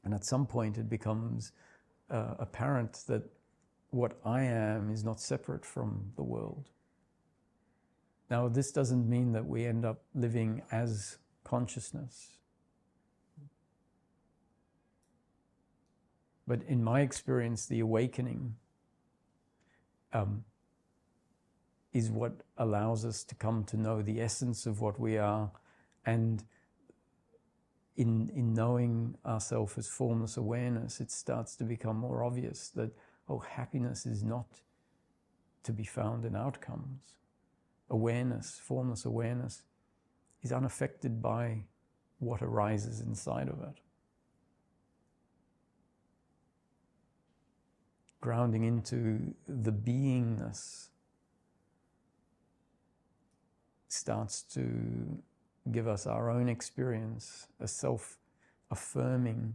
And at some point, it becomes apparent that what I am is not separate from the world. Now, this doesn't mean that we end up living as consciousness. But in my experience, the awakening is what allows us to come to know the essence of what we are, and in knowing ourselves as formless awareness, it starts to become more obvious that, oh, happiness is not to be found in outcomes. Awareness, formless awareness, is unaffected by what arises inside of it. Grounding into the beingness starts to give us our own experience, a self-affirming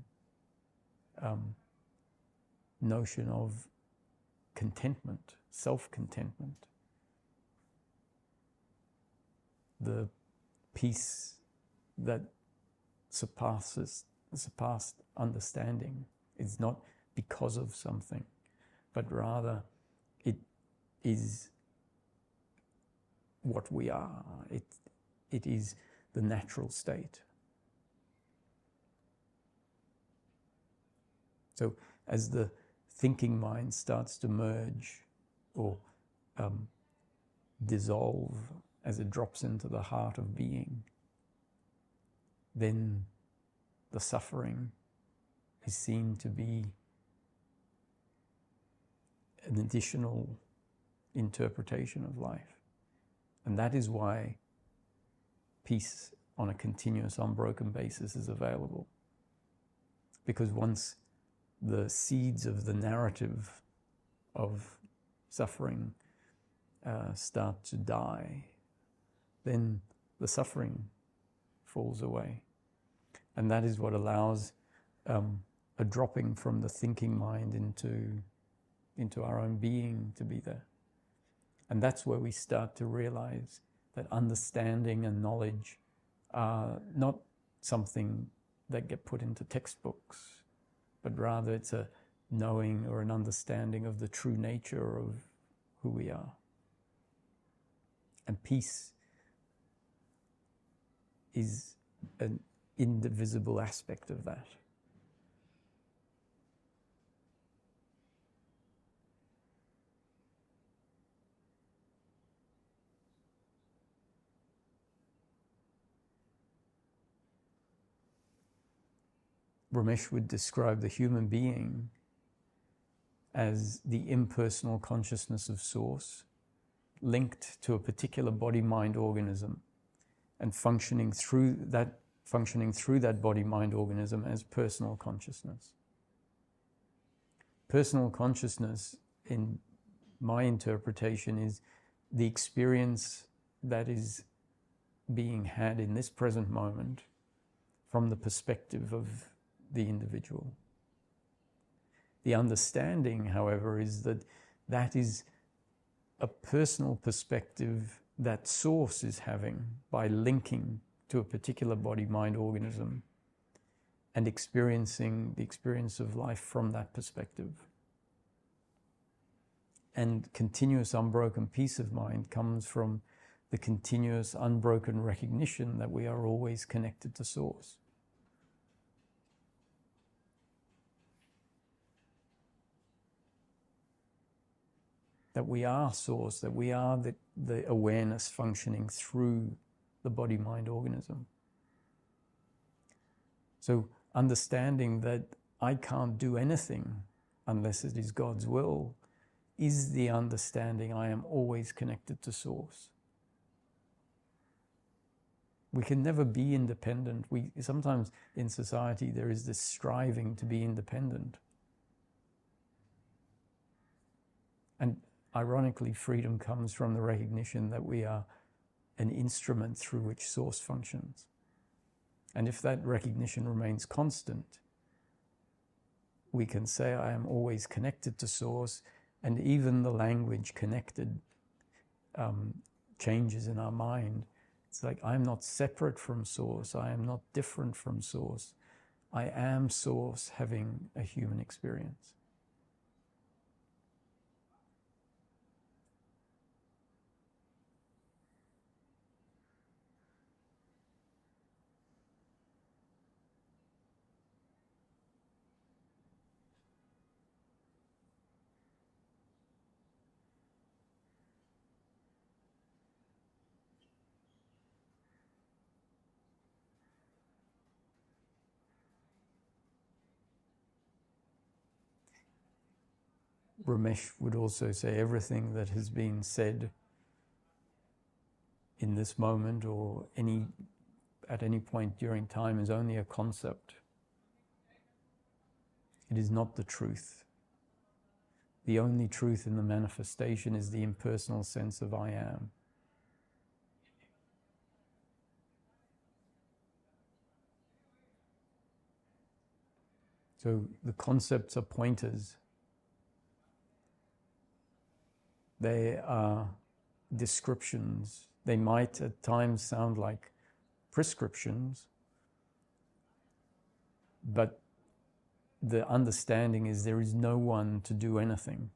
notion of contentment, self-contentment. The peace that surpassed understanding is not because of something, but rather it is what we are. It is the natural state. So as the thinking mind starts to merge or dissolve as it drops into the heart of being, then the suffering is seen to be an additional interpretation of life. And that is why peace on a continuous, unbroken basis is available. Because once the seeds of the narrative of suffering start to die, then the suffering falls away. And that is what allows a dropping from the thinking mind into our own being to be there. And that's where we start to realize that understanding and knowledge are not something that get put into textbooks, but rather it's a knowing or an understanding of the true nature of who we are. And peace is an indivisible aspect of that. Ramesh would describe the human being as the impersonal consciousness of Source, linked to a particular body-mind organism, and functioning through that body-mind organism as personal consciousness. Personal consciousness, in my interpretation, is the experience that is being had in this present moment from the perspective of the individual. The understanding, however, is that that is a personal perspective that source is having by linking to a particular body-mind organism and experiencing the experience of life from that perspective. And continuous unbroken peace of mind comes from the continuous unbroken recognition that we are always connected to source. That we are source, that we are the awareness functioning through the body-mind organism. So understanding that I can't do anything unless it is God's will is the understanding I am always connected to source. We can never be independent. Sometimes in society there is this striving to be independent. And ironically, freedom comes from the recognition that we are an instrument through which source functions. And if that recognition remains constant, we can say, I am always connected to source, and even the language connected changes in our mind. It's like, I'm not separate from source, I am not different from source. I am source having a human experience. Ramesh would also say everything that has been said in this moment or at any point during time is only a concept. It is not the truth. The only truth in the manifestation is the impersonal sense of I am. So the concepts are pointers. They are descriptions. They might at times sound like prescriptions, but the understanding is there is no one to do anything.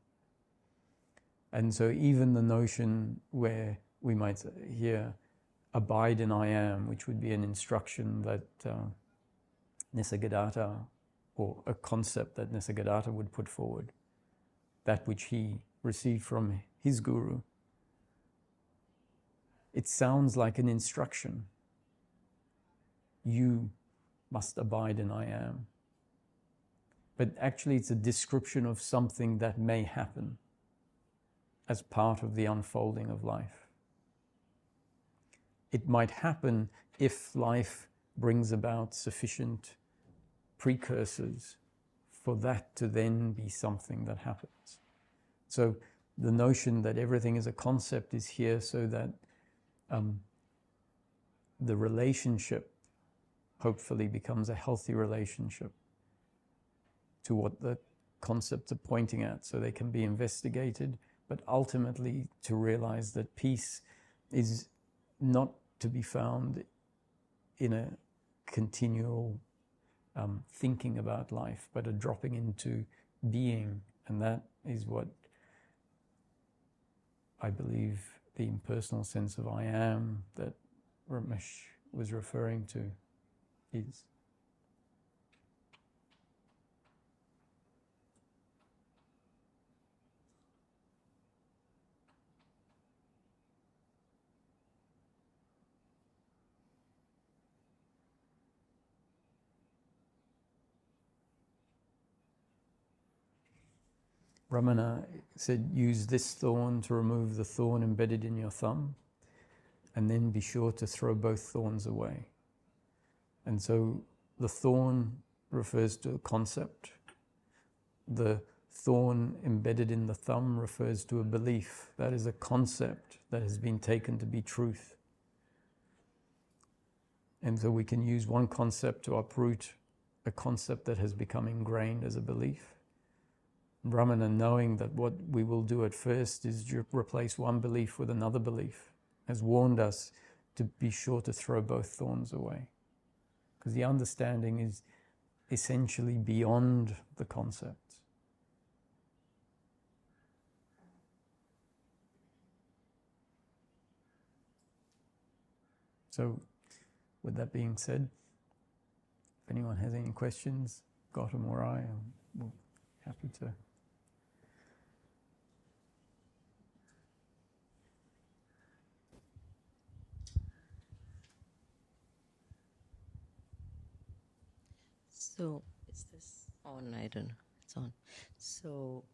And so even the notion where we might hear abide in I am, which would be an instruction that Nisargadatta, or a concept that Nisargadatta would put forward, that which he received from his guru. It sounds like an instruction. You must abide in I am. But actually it's a description of something that may happen as part of the unfolding of life. It might happen if life brings about sufficient precursors for that to then be something that happens. So the notion that everything is a concept is here so that the relationship hopefully becomes a healthy relationship to what the concepts are pointing at, so they can be investigated, but ultimately to realize that peace is not to be found in a continual thinking about life, but a dropping into being. And that is what I believe the impersonal sense of I am that Ramesh was referring to is. Ramana said, use this thorn to remove the thorn embedded in your thumb, and then be sure to throw both thorns away. And so the thorn refers to a concept. The thorn embedded in the thumb refers to a belief. That is a concept that has been taken to be truth. And so we can use one concept to uproot a concept that has become ingrained as a belief. Ramana, knowing that what we will do at first is replace one belief with another belief, has warned us to be sure to throw both thorns away. Because the understanding is essentially beyond the concept. So, with that being said, if anyone has any questions, Gautam or I, I'm happy to. So, is this on? I don't know. It's on. So,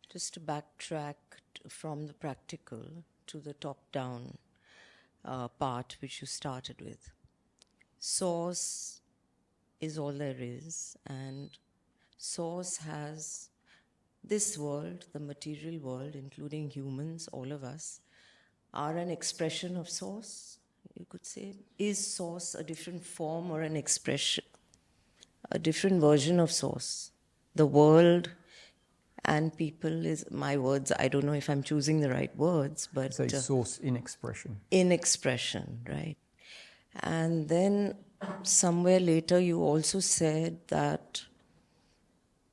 just to backtrack from the practical to the top-down part which you started with. Source is all there is, and Source has this world, the material world, including humans, all of us, are an expression of Source, you could say. Is Source a different form or an expression, a different version of Source? The world and people is my words. I don't know if I'm choosing the right words, but Say source in expression. In expression, right? And then somewhere later you also said that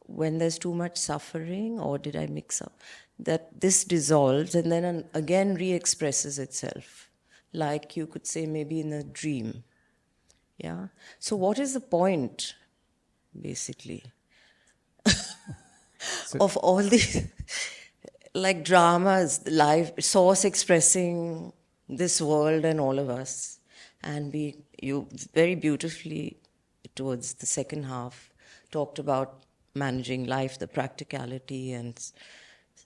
when there's too much suffering, or did I mix up, that this dissolves and then again re-expresses itself, like you could say maybe in a dream. Yeah. So what is the point, basically? Of all these like dramas, live Source expressing this world and all of us, and you very beautifully towards the second half talked about managing life, the practicality and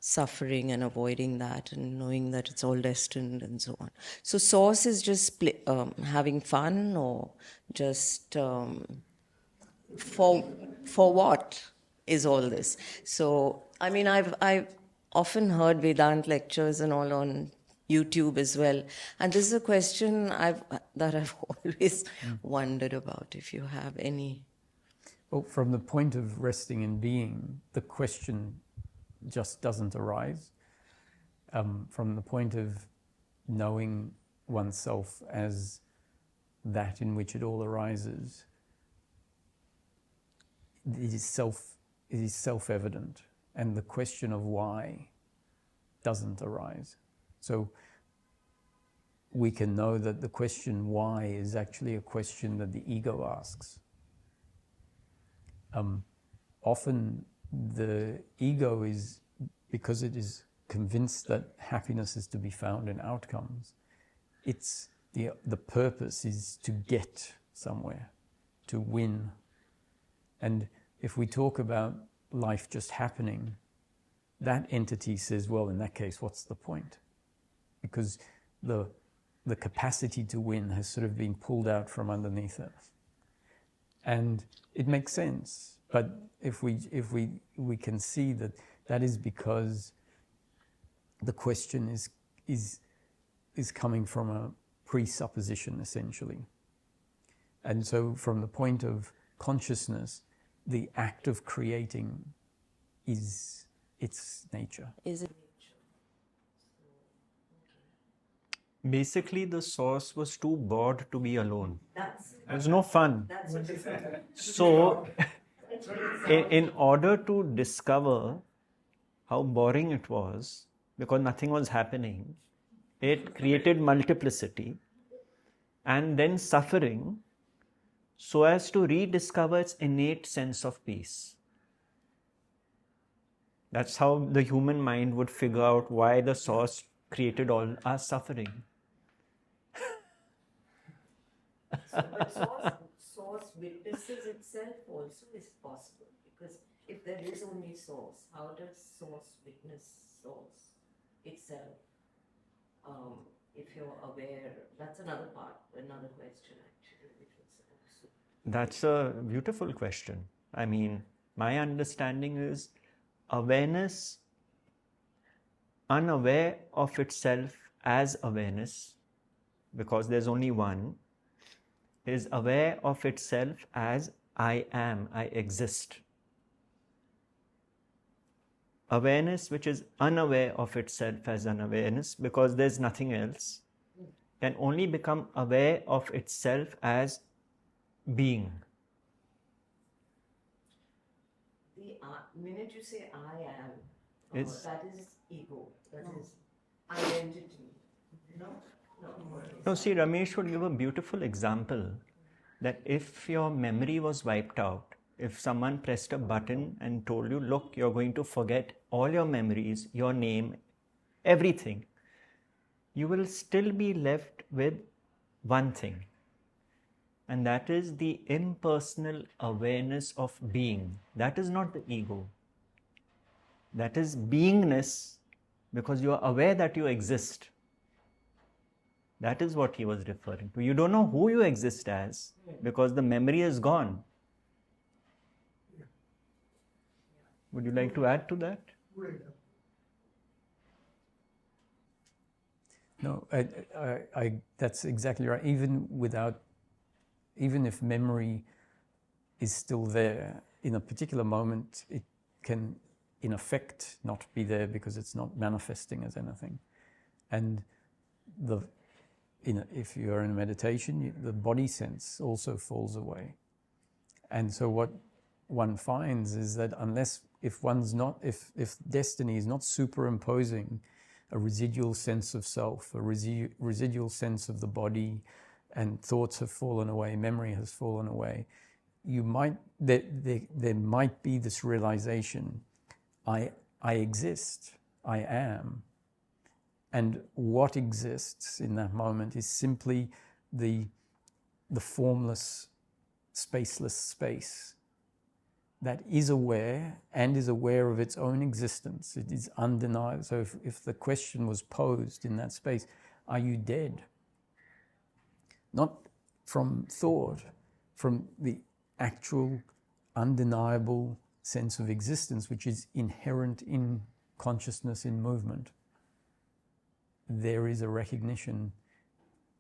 suffering and avoiding that and knowing that it's all destined and so on. So Source is just having fun, or just for what is all this? So, I mean, I've often heard Vedant lectures and all on YouTube as well. And this is a question that I've always wondered about, if you have any. Well, from the point of resting in being, the question just doesn't arise. From the point of knowing oneself as that in which it all arises, it is self-evident, and the question of why doesn't arise. So we can know that the question why is actually a question that the ego asks. Often the ego is, because it is convinced that happiness is to be found in outcomes, it's the purpose is to get somewhere, to win. And if we talk about life just happening, that entity says, well, in that case, what's the point? Because the capacity to win has sort of been pulled out from underneath it. And it makes sense. But if we can see that that is because the question is coming from a presupposition, essentially. And so from the point of consciousness, the act of creating is its nature. Is it? Basically, the Source was too bored to be alone. It was no fun. So, in order to discover how boring it was, because nothing was happening, it created multiplicity and then suffering, so as to rediscover its innate sense of peace. That's how the human mind would figure out why the Source created all our suffering. But source witnesses itself also is possible, because if there is only Source, how does Source witness Source itself? If you're aware, that's another question actually. Which was supposed to... That's a beautiful question. I mean, my understanding is awareness, unaware of itself as awareness, because there's only one, is aware of itself as I am, I exist. awareness which is unaware of itself as unawareness because there's nothing else, can only become aware of itself as being. The minute you say I am, that is ego, that is identity. No? No, see, Ramesh would give a beautiful example that if your memory was wiped out, if someone pressed a button and told you, look, you're going to forget all your memories, your name, everything, you will still be left with one thing. And that is the impersonal awareness of being. That is not the ego. That is beingness because you are aware that you exist. That is what he was referring to. You don't know who you exist as because the memory is gone. Would you like to add to that? No, that's exactly right. Even if memory is still there, in a particular moment, it can, in effect, not be there because it's not manifesting as anything. And if you're in a meditation, the body sense also falls away. And so what one finds is that if destiny is not superimposing a residual sense of self, a residual sense of the body, and thoughts have fallen away, memory has fallen away, there might be this realization, I exist, I am. And what exists in that moment is simply the formless, spaceless space that is aware and is aware of its own existence. It is undeniable. So if the question was posed in that space, are you dead? Not from thought, from the actual undeniable sense of existence which is inherent in consciousness, in movement. There is a recognition,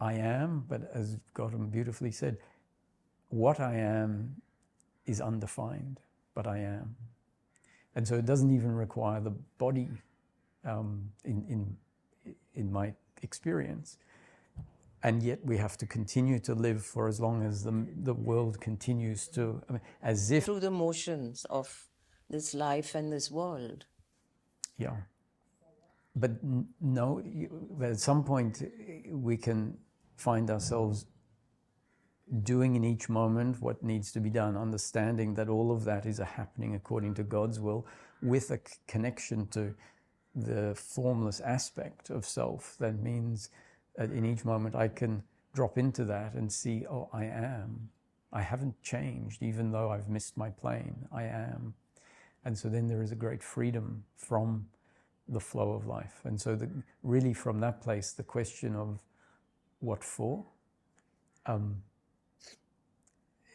I am, but as Gautam beautifully said, what I am is undefined, but I am. And so it doesn't even require the body in my experience. And yet we have to continue to live for as long as the world continues to, as if... Through the motions of this life and this world. Yeah. But no, at some point we can find ourselves doing in each moment what needs to be done, understanding that all of that is happening according to God's will, with a connection to the formless aspect of self. That means that in each moment I can drop into that and see, oh, I am. I haven't changed, even though I've missed my plane. I am. And so then there is a great freedom from the flow of life. And so really from that place, the question of what for,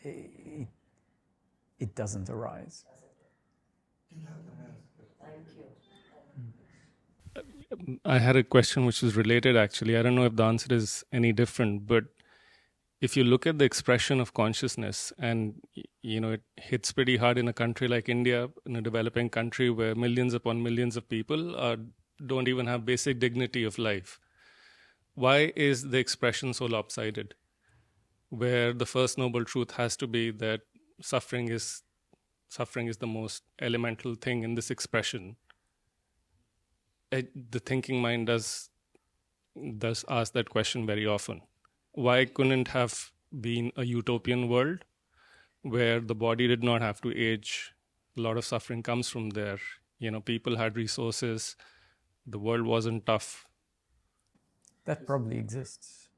it doesn't arise. Thank you. I had a question which is related actually. I don't know if the answer is any different, but if you look at the expression of consciousness, and it hits pretty hard in a country like India, in a developing country where millions upon millions of people don't even have basic dignity of life. Why is the expression so lopsided? Where the first noble truth has to be that suffering is the most elemental thing in this expression. The thinking mind does ask that question very often. Why couldn't have been a utopian world where the body did not have to age? A lot of suffering comes from there. People had resources. The world wasn't tough. That probably exists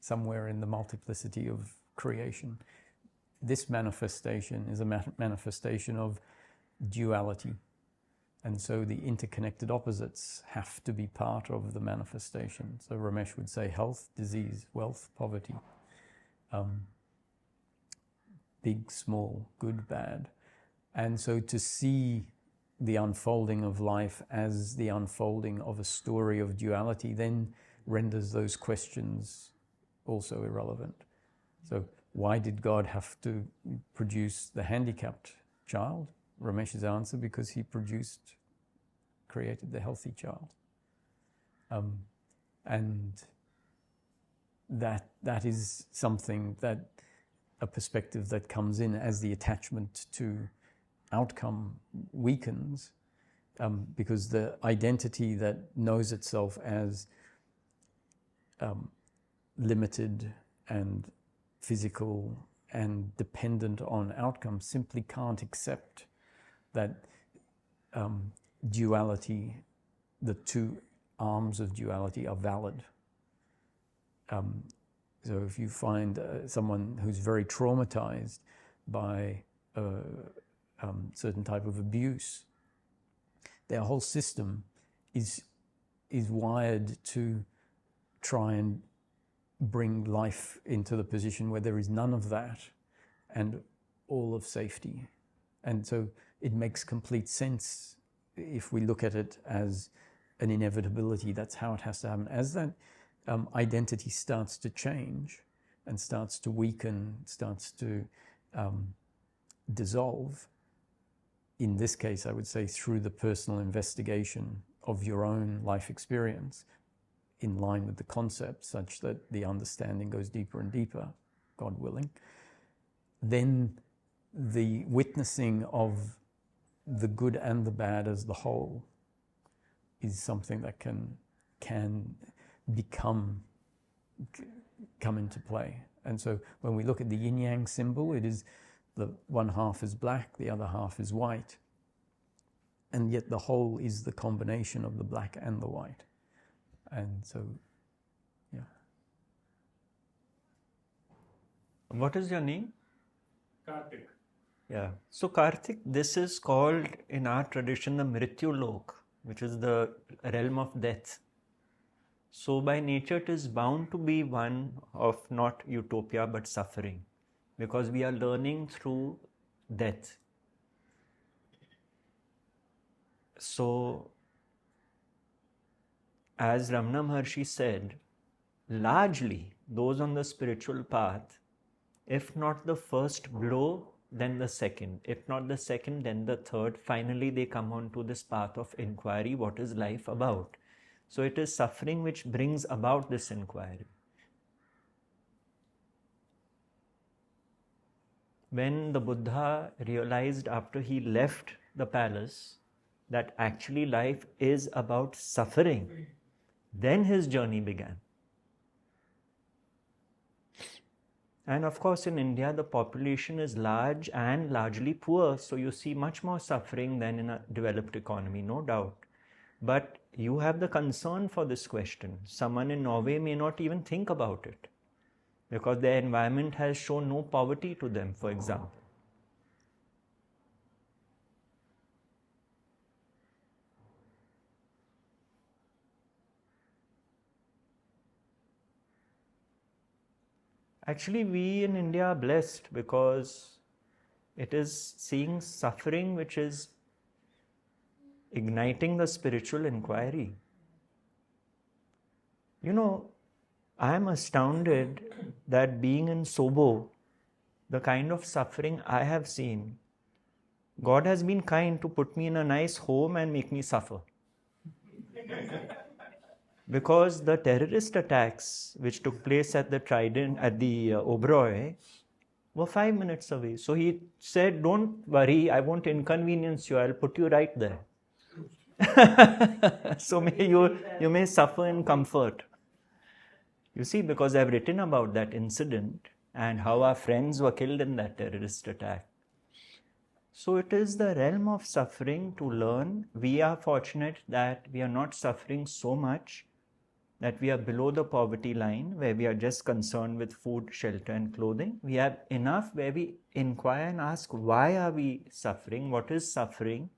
somewhere in the multiplicity of creation. This manifestation is a manifestation of duality. And so the interconnected opposites have to be part of the manifestation. So Ramesh would say health, disease, wealth, poverty, big, small, good, bad. And so to see the unfolding of life as the unfolding of a story of duality then renders those questions also irrelevant. So why did God have to produce the handicapped child? Ramesh's answer, because he produced created the healthy child. And that is something that, a perspective that comes in as the attachment to outcome weakens, because the identity that knows itself as limited and physical and dependent on outcome simply can't accept that duality, the two arms of duality are valid. So if you find someone who's very traumatized by a certain type of abuse, their whole system is wired to try and bring life into the position where there is none of that and all of safety. And so it makes complete sense if we look at it as an inevitability. That's how it has to happen. As that identity starts to change and starts to weaken, starts to dissolve, in this case, I would say through the personal investigation of your own life experience, in line with the concept, such that the understanding goes deeper and deeper, God willing, then the witnessing of the good and the bad as the whole is something that can come into play. And so when we look at the yin-yang symbol, it is the one half is black, the other half is white. And yet the whole is the combination of the black and the white. And so, yeah. What is your name? Karthik. Yeah. So Karthik, this is called in our tradition the Mrityulok, which is the realm of death. So by nature it is bound to be one of not utopia but suffering, because we are learning through death. So as Ramana Maharshi said, largely those on the spiritual path, if not the first blow, then the second. If not the second, then the third. Finally, they come on to this path of inquiry. What is life about? So it is suffering which brings about this inquiry. When the Buddha realized after he left the palace that actually life is about suffering, then his journey began. And of course, in India, the population is large and largely poor. So you see much more suffering than in a developed economy, no doubt. But you have the concern for this question. Someone in Norway may not even think about it because their environment has shown no poverty to them, for example. Actually, we in India are blessed because it is seeing suffering which is igniting the spiritual inquiry. You know, I am astounded that being in Sobo, the kind of suffering I have seen, God has been kind to put me in a nice home and make me suffer. Because the terrorist attacks which took place at the Trident, at the Oberoi, were 5 minutes away. So he said, don't worry, I won't inconvenience you, I'll put you right there. So you may suffer in comfort. You see, because I've written about that incident and how our friends were killed in that terrorist attack. So it is the realm of suffering to learn. We are fortunate that we are not suffering so much that we are below the poverty line, where we are just concerned with food, shelter and clothing. We have enough where we inquire and ask, why are we suffering? What is suffering?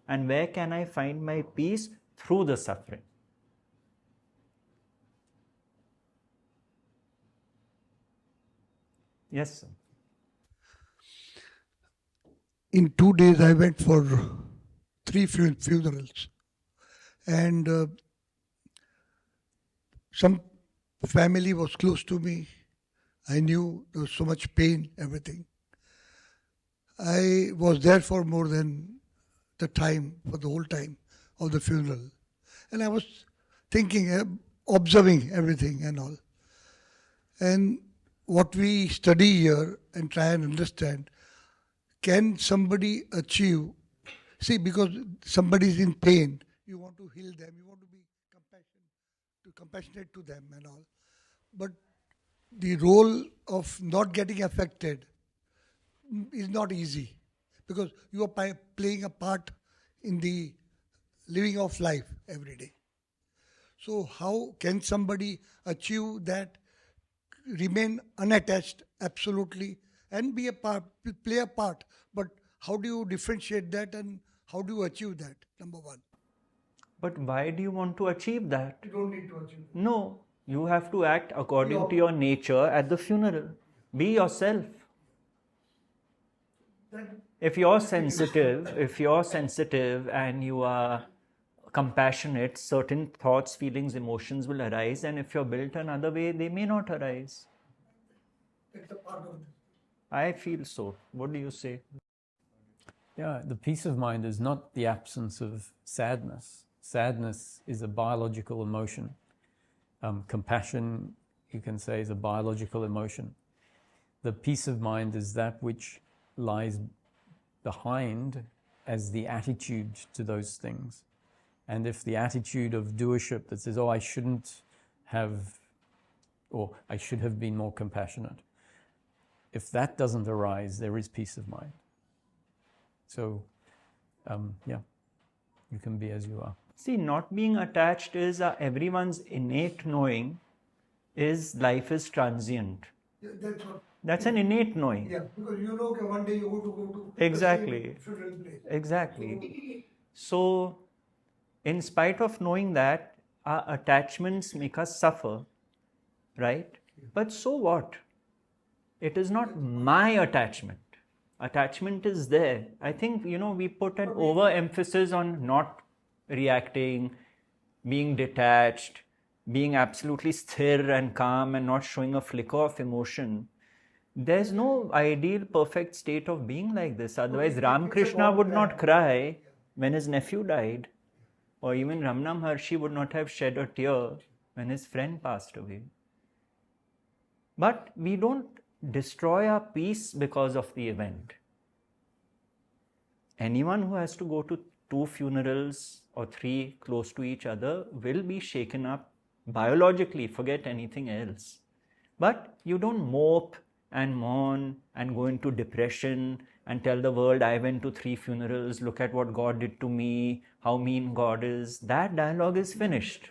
And where can I find my peace through the suffering? Yes, sir. In 2 days, I went for 3 funerals. And some family was close to me. I knew there was so much pain, everything. I was there for more than the time, for the whole time of the funeral. And I was thinking, observing everything and all. And what we study here and try and understand, can somebody achieve, see, because somebody is in pain, you want to heal them, you want to be compassionate to them and all. But the role of not getting affected is not easy, because you are playing a part in the living of life every day. So how can somebody achieve that, remain unattached absolutely, and be a part, play a part? But how do you differentiate that, and how do you achieve that? Number one. But why do you want to achieve that? You don't need to achieve that. No, you have to act according to your nature at the funeral. Be yourself. If you're sensitive and you are compassionate, certain thoughts, feelings, emotions will arise, and if you're built another way, they may not arise. It's a part of this. I feel so. What do you say? Yeah, the peace of mind is not the absence of sadness. Sadness is a biological emotion. Compassion, you can say, is a biological emotion. The peace of mind is that which lies behind as the attitude to those things. And if the attitude of doership that says, oh, I shouldn't have, or I should have been more compassionate, if that doesn't arise, there is peace of mind. So, yeah, you can be as you are. See, not being attached is everyone's innate knowing is life is transient. Yeah, that's what. That's an innate knowing. Yeah, because you know that one day you go to Exactly. the same funeral place. Exactly. So, in spite of knowing that, our attachments make us suffer, right? But so what? It is not my attachment. Attachment is there. I think, we put an overemphasis on not reacting, being detached, being absolutely sthir and calm and not showing a flicker of emotion. There's no ideal perfect state of being like this. Otherwise, Ramakrishna would not cry when his nephew died, or even Ramana Maharshi would not have shed a tear when his friend passed away. But we don't destroy our peace because of the event. Anyone who has to go to 2 funerals or 3 close to each other will be shaken up biologically, forget anything else. But you don't mope and mourn and go into depression and tell the world, I went to 3 funerals, look at what God did to me, how mean God is. That dialogue is finished.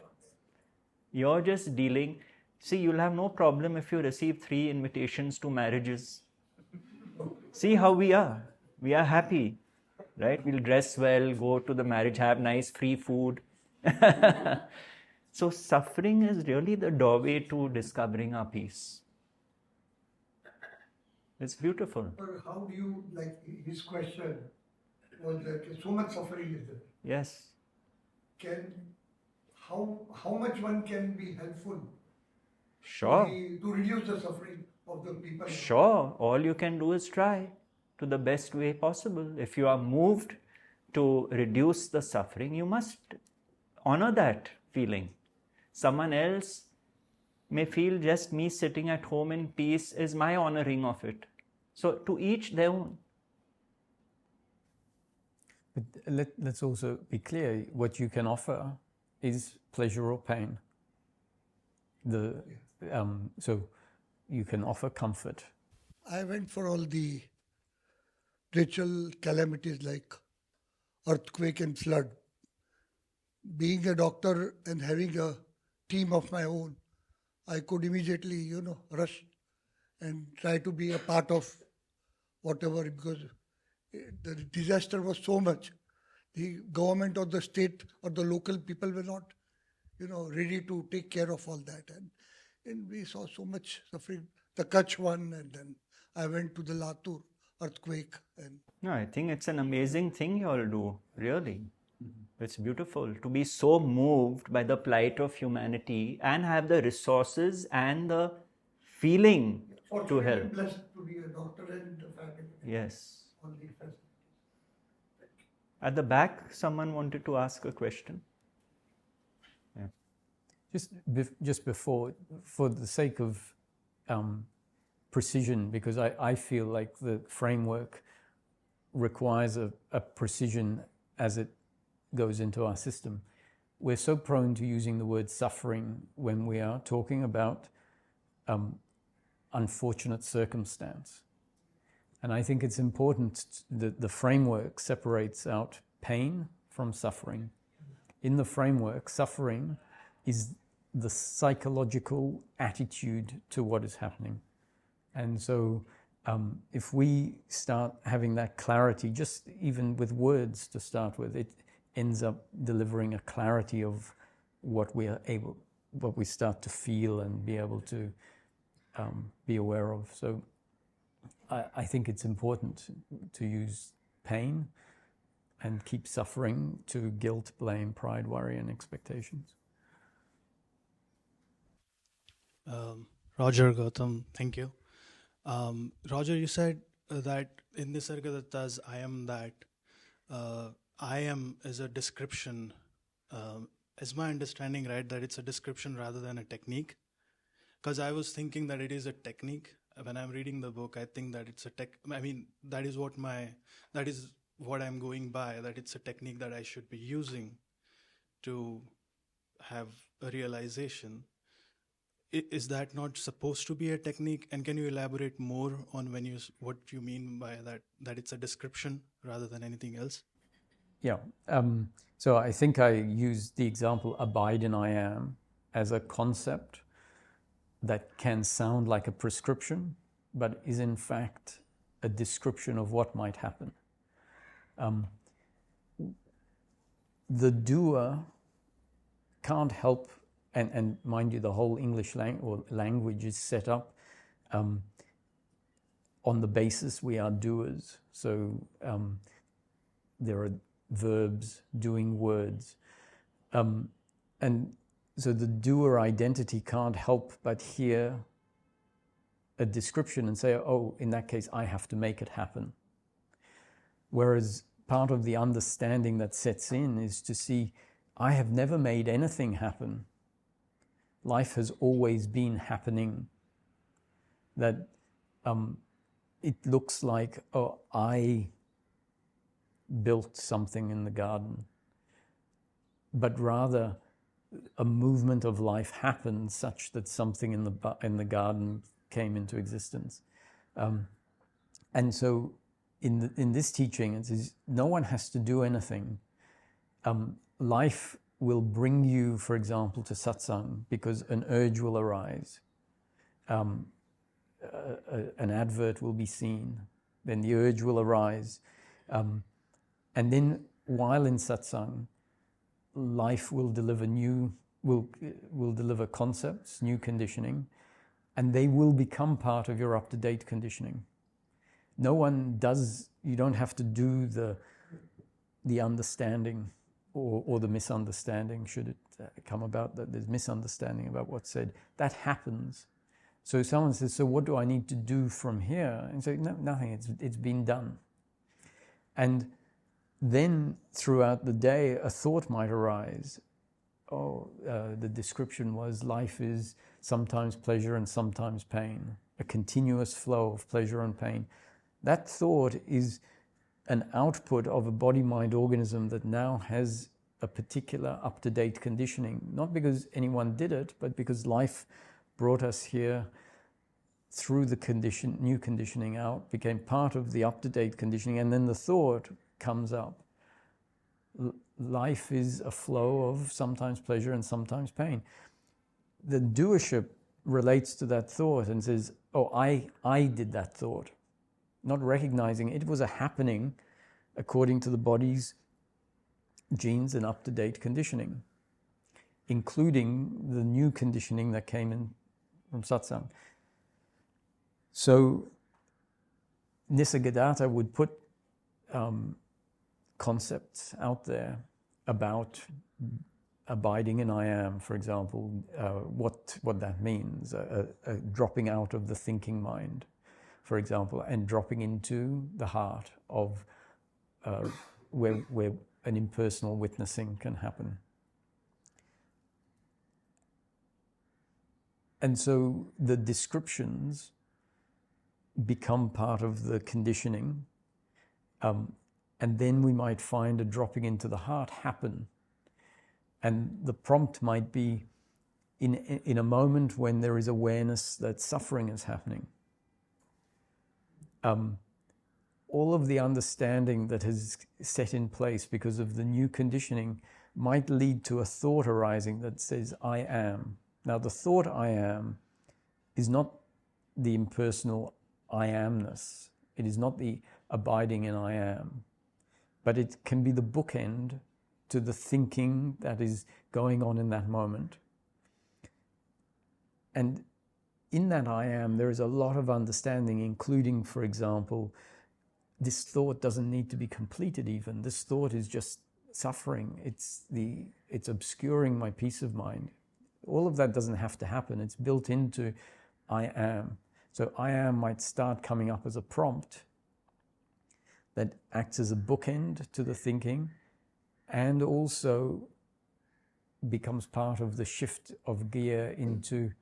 You're just dealing. See, you'll have no problem if you receive 3 invitations to marriages. See how we are. We are happy, right? We'll dress well, go to the marriage, have nice free food. So suffering is really the doorway to discovering our peace. It's beautiful. But how do you, like his question was that so much suffering is there. Yes. How much one can be helpful Sure. to reduce the suffering of the people? Sure. All you can do is try to the best way possible. If you are moved to reduce the suffering, you must honor that feeling. Someone else may feel just me sitting at home in peace is my honoring of it. So to each their own. But let's also be clear, what you can offer is pleasure or pain. So you can offer comfort. I went for all the natural calamities like earthquake and flood. Being a doctor and having a team of my own, I could immediately, rush and try to be a part of whatever, because the disaster was so much. The government or the state or the local people were not, ready to take care of all that. And we saw so much suffering. The Kutch one, and then I went to the Latur earthquake. No, I think it's an amazing thing you all do, really. It's beautiful to be so moved by the plight of humanity and have the resources and the feeling to help. I'm blessed to be a doctor and a family. Yes. All the facilities. At the back, someone wanted to ask a question. Yeah. Just before, for the sake of precision, because I feel like the framework requires a precision as it goes into our system. We're so prone to using the word suffering when we are talking about unfortunate circumstance. And I think it's important that the framework separates out pain from suffering. In the framework, suffering is the psychological attitude to what is happening. And so if we start having that clarity, just even with words to start with, it ends up delivering a clarity of what we start to feel and be able to be aware of. So I think it's important to use pain and keep suffering to guilt, blame, pride, worry, and expectations. Roger, Gautam, thank you. Roger, you said that in Nisargadatta's I am that, I am is a description. Is my understanding right that it's a description rather than a technique? Because I was thinking that it is a technique. When I'm reading the book, I think that it's a that is what I'm going by, that it's a technique that I should be using to have a realization. Is that not supposed to be a technique? And can you elaborate more on what you mean by that it's a description rather than anything else? Yeah. So I think I used the example abide in I am as a concept that can sound like a prescription, but is in fact a description of what might happen. The doer can't help, and mind you, the whole English language is set up on the basis we are doers. So there are verbs, doing words. And so the doer identity can't help but hear a description and say, oh, in that case, I have to make it happen. Whereas part of the understanding that sets in is to see, I have never made anything happen. Life has always been happening. That it looks like, oh, I built something in the garden. But rather, a movement of life happened such that something in the garden came into existence. And so in this teaching, it says no one has to do anything. Life will bring you, for example, to satsang because an urge will arise. An advert will be seen. Then the urge will arise. And then while in satsang, life will deliver will deliver concepts, new conditioning, and they will become part of your up-to-date conditioning. No one does, you don't have to do the understanding or the misunderstanding, should it come about that there's misunderstanding about what's said. That happens. So someone says, so what do I need to do from here? And say, no, nothing, it's been done. And then throughout the day, a thought might arise. The description was life is sometimes pleasure and sometimes pain, a continuous flow of pleasure and pain. That thought is an output of a body-mind organism that now has a particular up-to-date conditioning, not because anyone did it, but because life brought us here through the new conditioning out, became part of the up-to-date conditioning, and then the thought comes up. Life is a flow of sometimes pleasure and sometimes pain. The doership relates to that thought and says, oh, I did that thought. Not recognizing it was a happening according to the body's genes and up-to-date conditioning, including the new conditioning that came in from satsang. So Nisargadatta would put concepts out there about abiding in I am, for example, what that means, dropping out of the thinking mind, for example, and dropping into the heart of where an impersonal witnessing can happen. And so the descriptions become part of the conditioning, and then we might find a dropping into the heart happen. And the prompt might be in a moment when there is awareness that suffering is happening. All of the understanding that has set in place because of the new conditioning might lead to a thought arising that says, I am. Now, the thought I am is not the impersonal I amness. It is not the abiding in I am. But it can be the bookend to the thinking that is going on in that moment. And in that I am, there is a lot of understanding, including, for example, this thought doesn't need to be completed even. This thought is just suffering. It's obscuring my peace of mind. All of that doesn't have to happen. It's built into I am. So I am might start coming up as a prompt that acts as a bookend to the thinking and also becomes part of the shift of gear into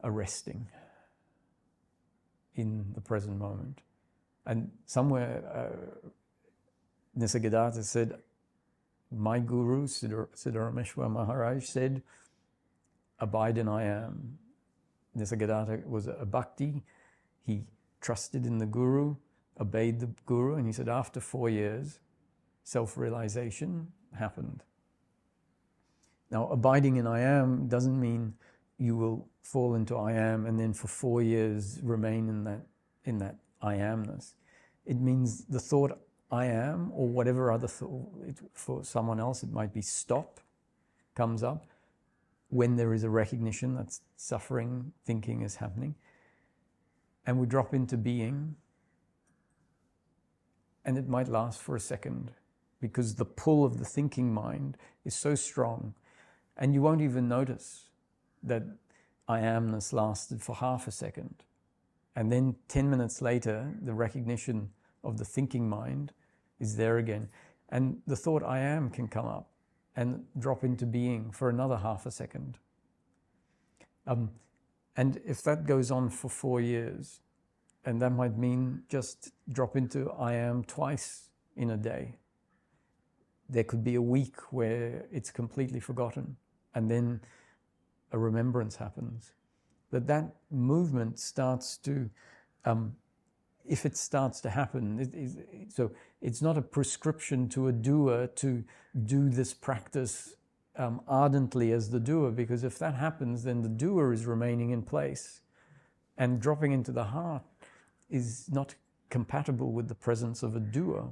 a resting in the present moment. And somewhere Nisargadatta said, my guru, Siddharameshwar Maharaj, said, abide in I am. Nisargadatta was a bhakti. He trusted in the guru, obeyed the guru, and he said after 4 years, self-realization happened. Now, abiding in I am doesn't mean you will fall into I am and then for 4 years remain in that I amness. It means the thought I am, or whatever other thought, for someone else it might be stop, comes up when there is a recognition that suffering thinking is happening, and we drop into being, and it might last for a second because the pull of the thinking mind is so strong, and you won't even notice that I amness lasted for half a second. And then 10 minutes later, the recognition of the thinking mind is there again. And the thought I am can come up and drop into being for another half a second. And if that goes on for 4 years, and that might mean just drop into I am twice in a day. There could be a week where it's completely forgotten, and then a remembrance happens. That movement starts to, if it starts to happen, so it's not a prescription to a doer to do this practice ardently as the doer, because if that happens, then the doer is remaining in place. And dropping into the heart is not compatible with the presence of a doer.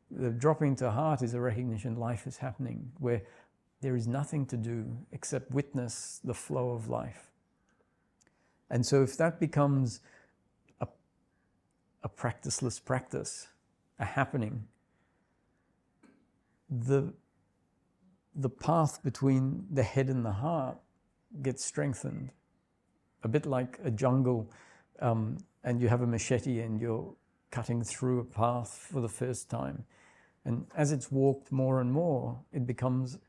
The dropping into heart is a recognition life is happening, where there is nothing to do except witness the flow of life. And so if that becomes a practiceless practice, a happening, the path between the head and the heart gets strengthened. A bit like a jungle, and you have a machete and you're cutting through a path for the first time. And as it's walked more and more, it becomes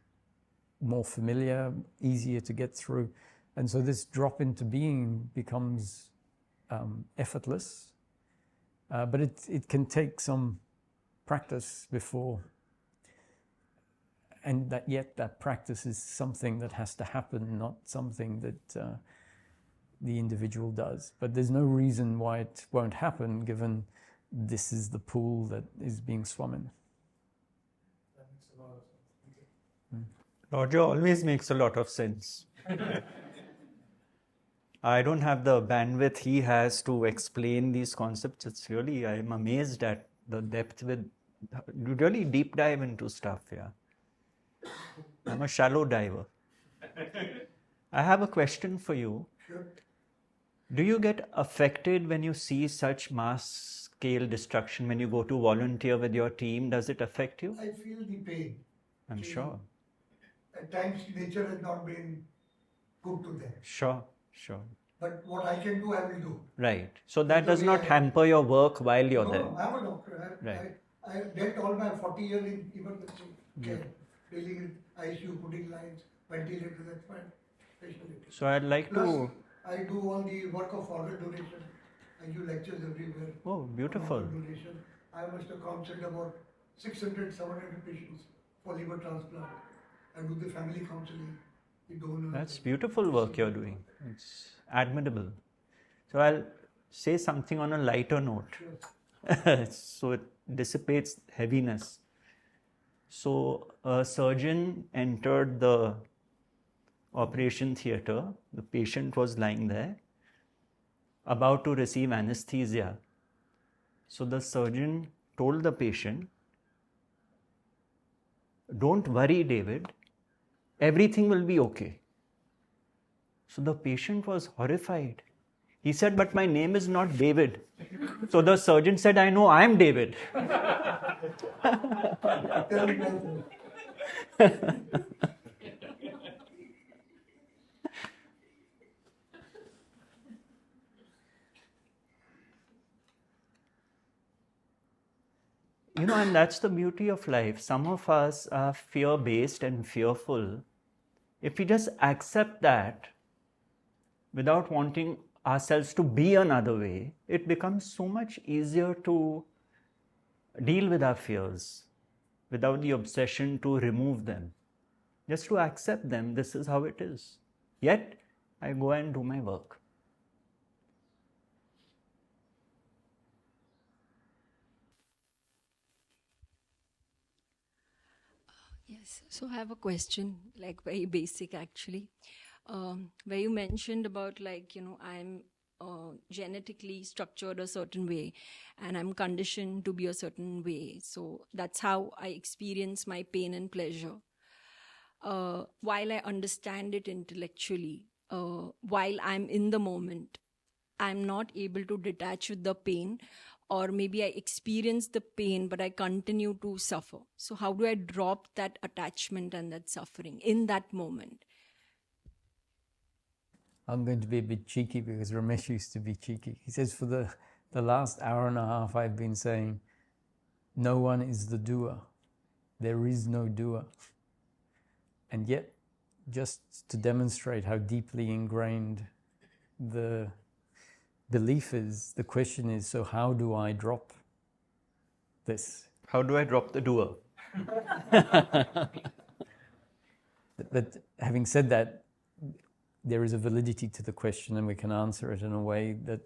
more familiar, easier to get through. And so this drop into being becomes effortless, but it can take some practice before. And that practice is something that has to happen, not something that the individual does. But there's no reason why it won't happen, given this is the pool that is being swum in. That makes a lot of sense. Roger always makes a lot of sense. I don't have the bandwidth he has to explain these concepts. It's really, I'm amazed at the depth with, you really deep dive into stuff, yeah. I'm a shallow diver. I have a question for you. Sure. Do you get affected when you see such mass scale destruction, when you go to volunteer with your team? Does it affect you? I feel the pain. I'm sure. At times nature has not been good to them. Sure. But what I can do, I will do. Right. So that So does we not are- hamper your work while you're there. No, I'm a doctor. Right. I dealt all my 40 years in emergency care, dealing with ICU, putting lines, ventilators, that's my specialty. So I'd like Plus, to... I do all the work of organ donation. I give lectures everywhere. Oh, beautiful. On organ donation. I must have counseled about 600, 700 patients for liver transplant. I do the family counseling, the donors. That's beautiful work you're doing. It's admirable. So I'll say something on a lighter note. Sure. So it dissipates heaviness. So a surgeon entered the operation theater. The patient was lying there, about to receive anesthesia. So the surgeon told the patient, "Don't worry, David, everything will be okay." So the patient was horrified. He said, "But my name is not David." So the surgeon said, "I know, I'm David." And that's the beauty of life. Some of us are fear-based and fearful. If we just accept that without wanting ourselves to be another way, it becomes so much easier to deal with our fears without the obsession to remove them. Just to accept them, this is how it is. Yet, I go and do my work. Yes, so I have a question, like very basic actually, where you mentioned about I'm genetically structured a certain way and I'm conditioned to be a certain way. So that's how I experience my pain and pleasure. While I understand it intellectually, while I'm in the moment, I'm not able to detach with the pain, or maybe I experience the pain, but I continue to suffer. So how do I drop that attachment and that suffering in that moment? I'm going to be a bit cheeky because Ramesh used to be cheeky. He says, for the last hour and a half, I've been saying, no one is the doer. There is no doer. And yet, just to demonstrate how deeply ingrained the belief is, the question is, so how do I drop this? How do I drop the doer? But having said that, there is a validity to the question and we can answer it in a way that...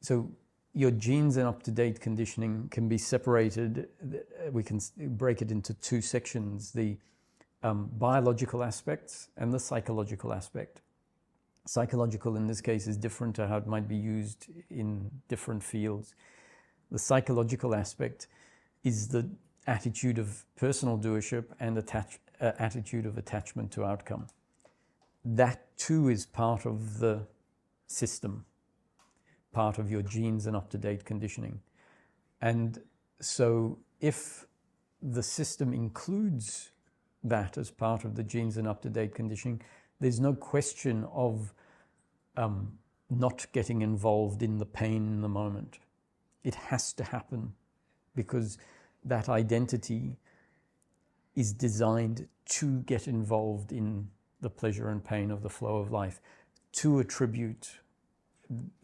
So your genes and up-to-date conditioning can be separated. We can break it into two sections, the biological aspects and the psychological aspect. Psychological in this case is different to how it might be used in different fields. The psychological aspect is the attitude of personal doership and attitude of attachment to outcome. That too is part of the system, part of your genes and up-to-date conditioning. And so if the system includes that as part of the genes and up-to-date conditioning, there's no question of not getting involved in the pain in the moment. It has to happen because that identity is designed to get involved in the pleasure and pain of the flow of life, to attribute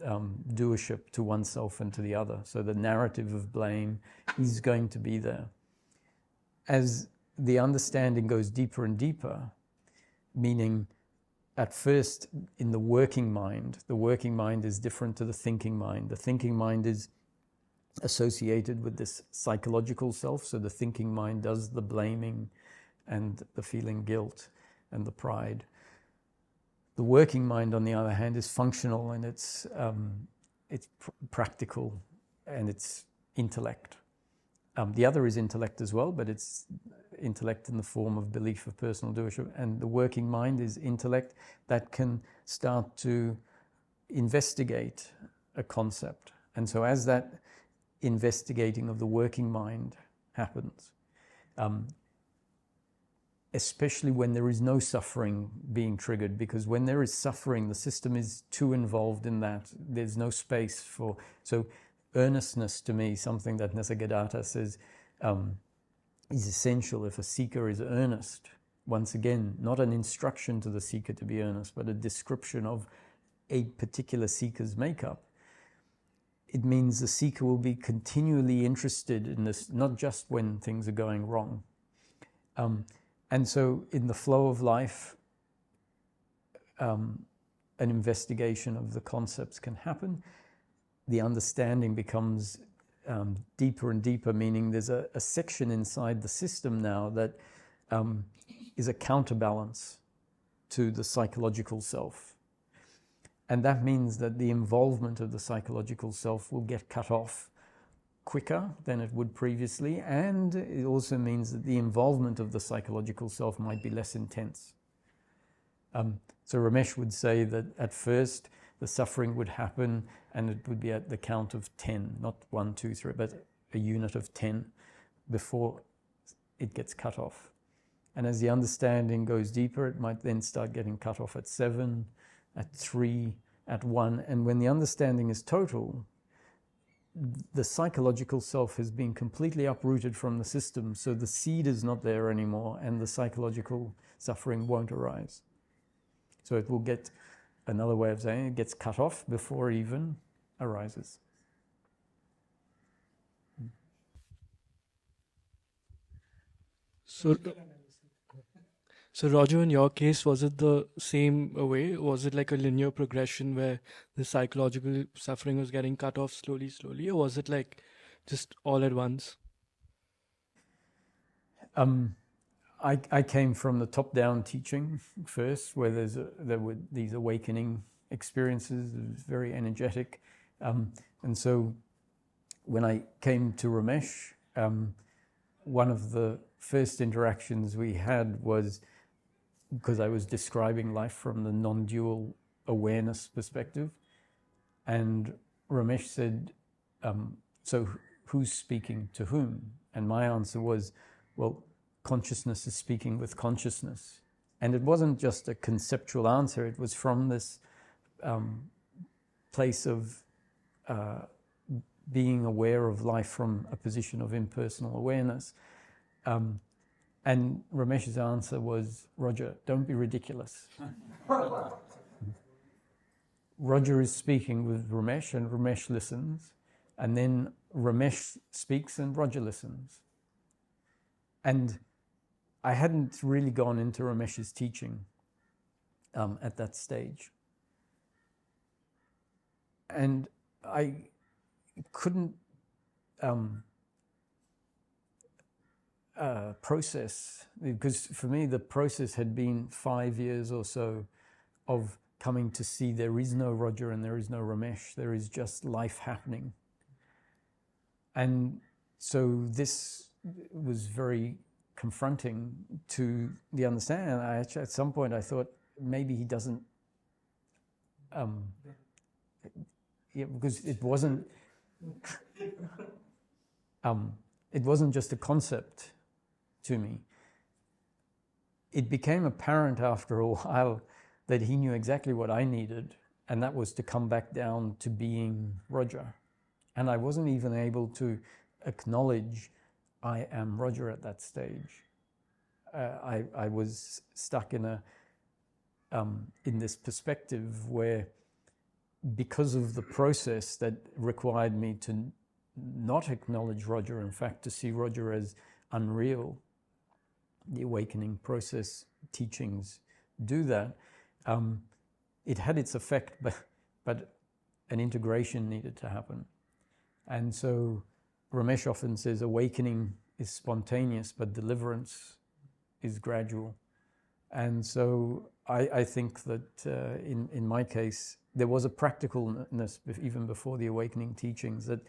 doership to oneself and to the other. So the narrative of blame is going to be there. As the understanding goes deeper and deeper, meaning at first in the working mind is different to the thinking mind. The thinking mind is associated with this psychological self, so the thinking mind does the blaming and the feeling guilt and the pride. The working mind, on the other hand, is functional and it's practical and it's intellect. The other is intellect as well, but it's intellect in the form of belief of personal doership. And the working mind is intellect that can start to investigate a concept. And so as that investigating of the working mind happens, especially when there is no suffering being triggered, because when there is suffering, the system is too involved in that. There's no space for... So earnestness to me, something that Nisargadatta says is essential if a seeker is earnest. Once again, not an instruction to the seeker to be earnest, but a description of a particular seeker's makeup. It means the seeker will be continually interested in this, not just when things are going wrong. And so in the flow of life, an investigation of the concepts can happen. The understanding becomes deeper and deeper, meaning there's a section inside the system now that is a counterbalance to the psychological self. And that means that the involvement of the psychological self will get cut off quicker than it would previously, and it also means that the involvement of the psychological self might be less intense. So Ramesh would say that at first the suffering would happen and it would be at the count of 10, not 1, 2, 3, but a unit of 10 before it gets cut off. And as the understanding goes deeper, it might then start getting cut off at 7, at 3, at 1. And when the understanding is total, the psychological self has been completely uprooted from the system, so the seed is not there anymore and the psychological suffering won't arise. So it will get, another way of saying it, gets cut off before it even arises. So Roger, in your case, was it the same way? Was it like a linear progression where the psychological suffering was getting cut off slowly, or was it like just all at once? I came from the top-down teaching first, where there were these awakening experiences. It was very energetic. And so when I came to Ramesh, one of the first interactions we had was because I was describing life from the non-dual awareness perspective. And Ramesh said, so who's speaking to whom? And my answer was, well, consciousness is speaking with consciousness. And it wasn't just a conceptual answer, it was from this place of being aware of life from a position of impersonal awareness. And Ramesh's answer was, Roger, don't be ridiculous. Roger is speaking with Ramesh and Ramesh listens, and then Ramesh speaks and Roger listens. And I hadn't really gone into Ramesh's teaching at that stage. And I couldn't process, because for me the process had been 5 years or so of coming to see there is no Roger and there is no Ramesh, there is just life happening. And so this was very confronting to the understanding. Actually, at some point I thought maybe he doesn't, because it wasn't just a concept to me. It became apparent after a while that he knew exactly what I needed, and that was to come back down to being Roger. And I wasn't even able to acknowledge I am Roger at that stage. I was stuck in this perspective where, because of the process that required me to not acknowledge Roger, in fact to see Roger as unreal, the awakening process teachings do that. It had its effect, but an integration needed to happen. And so Ramesh often says awakening is spontaneous, but deliverance is gradual. And so I think that in my case, there was a practicalness even before the awakening teachings, that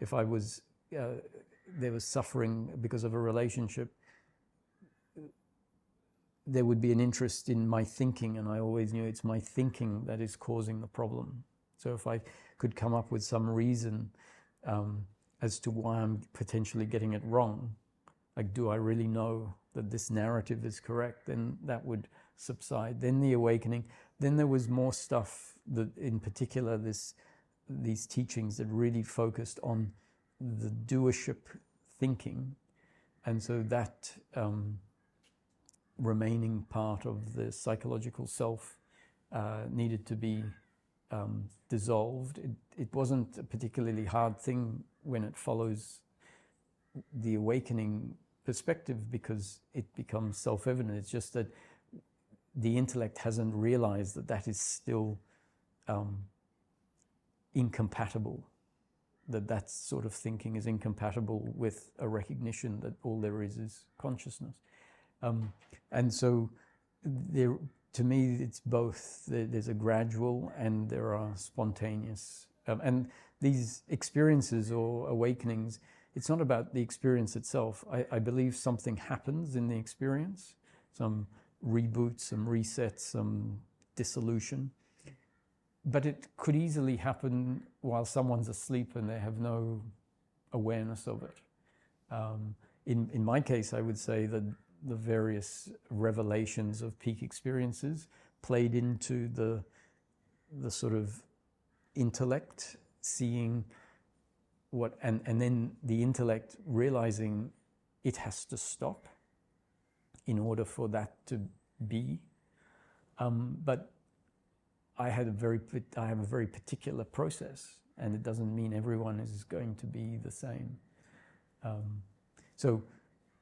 if I was, there was suffering because of a relationship, there would be an interest in my thinking, and I always knew it's my thinking that is causing the problem. So if I could come up with some reason as to why I'm potentially getting it wrong, like, do I really know that this narrative is correct, then that would subside. Then the awakening, then there was more stuff, that in particular this these teachings that really focused on the doership thinking, and so that remaining part of the psychological self needed to be dissolved. It wasn't a particularly hard thing when it follows the awakening perspective, because it becomes self-evident. It's just that the intellect hasn't realized that that is still incompatible, that sort of thinking is incompatible with a recognition that all there is consciousness. And so there, to me, it's both. There's a gradual and there are spontaneous. And these experiences or awakenings, it's not about the experience itself. I believe something happens in the experience, some reboot, some reset, some dissolution. But it could easily happen while someone's asleep and they have no awareness of it. In my case, I would say that the various revelations of peak experiences played into the sort of intellect seeing what, and then the intellect realizing it has to stop in order for that to be. But I have a very particular process, and it doesn't mean everyone is going to be the same. So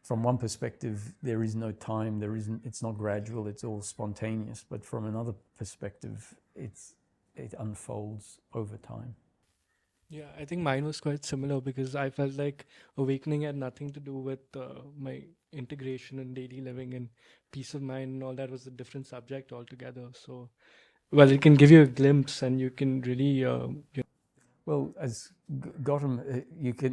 from one perspective, there is no time, it's not gradual, it's all spontaneous. But from another perspective, it unfolds over time. Yeah, I think mine was quite similar, because I felt like awakening had nothing to do with my integration in daily living, and peace of mind and all that was a different subject altogether. So, well, it can give you a glimpse, and you can really... Well, as Gautam,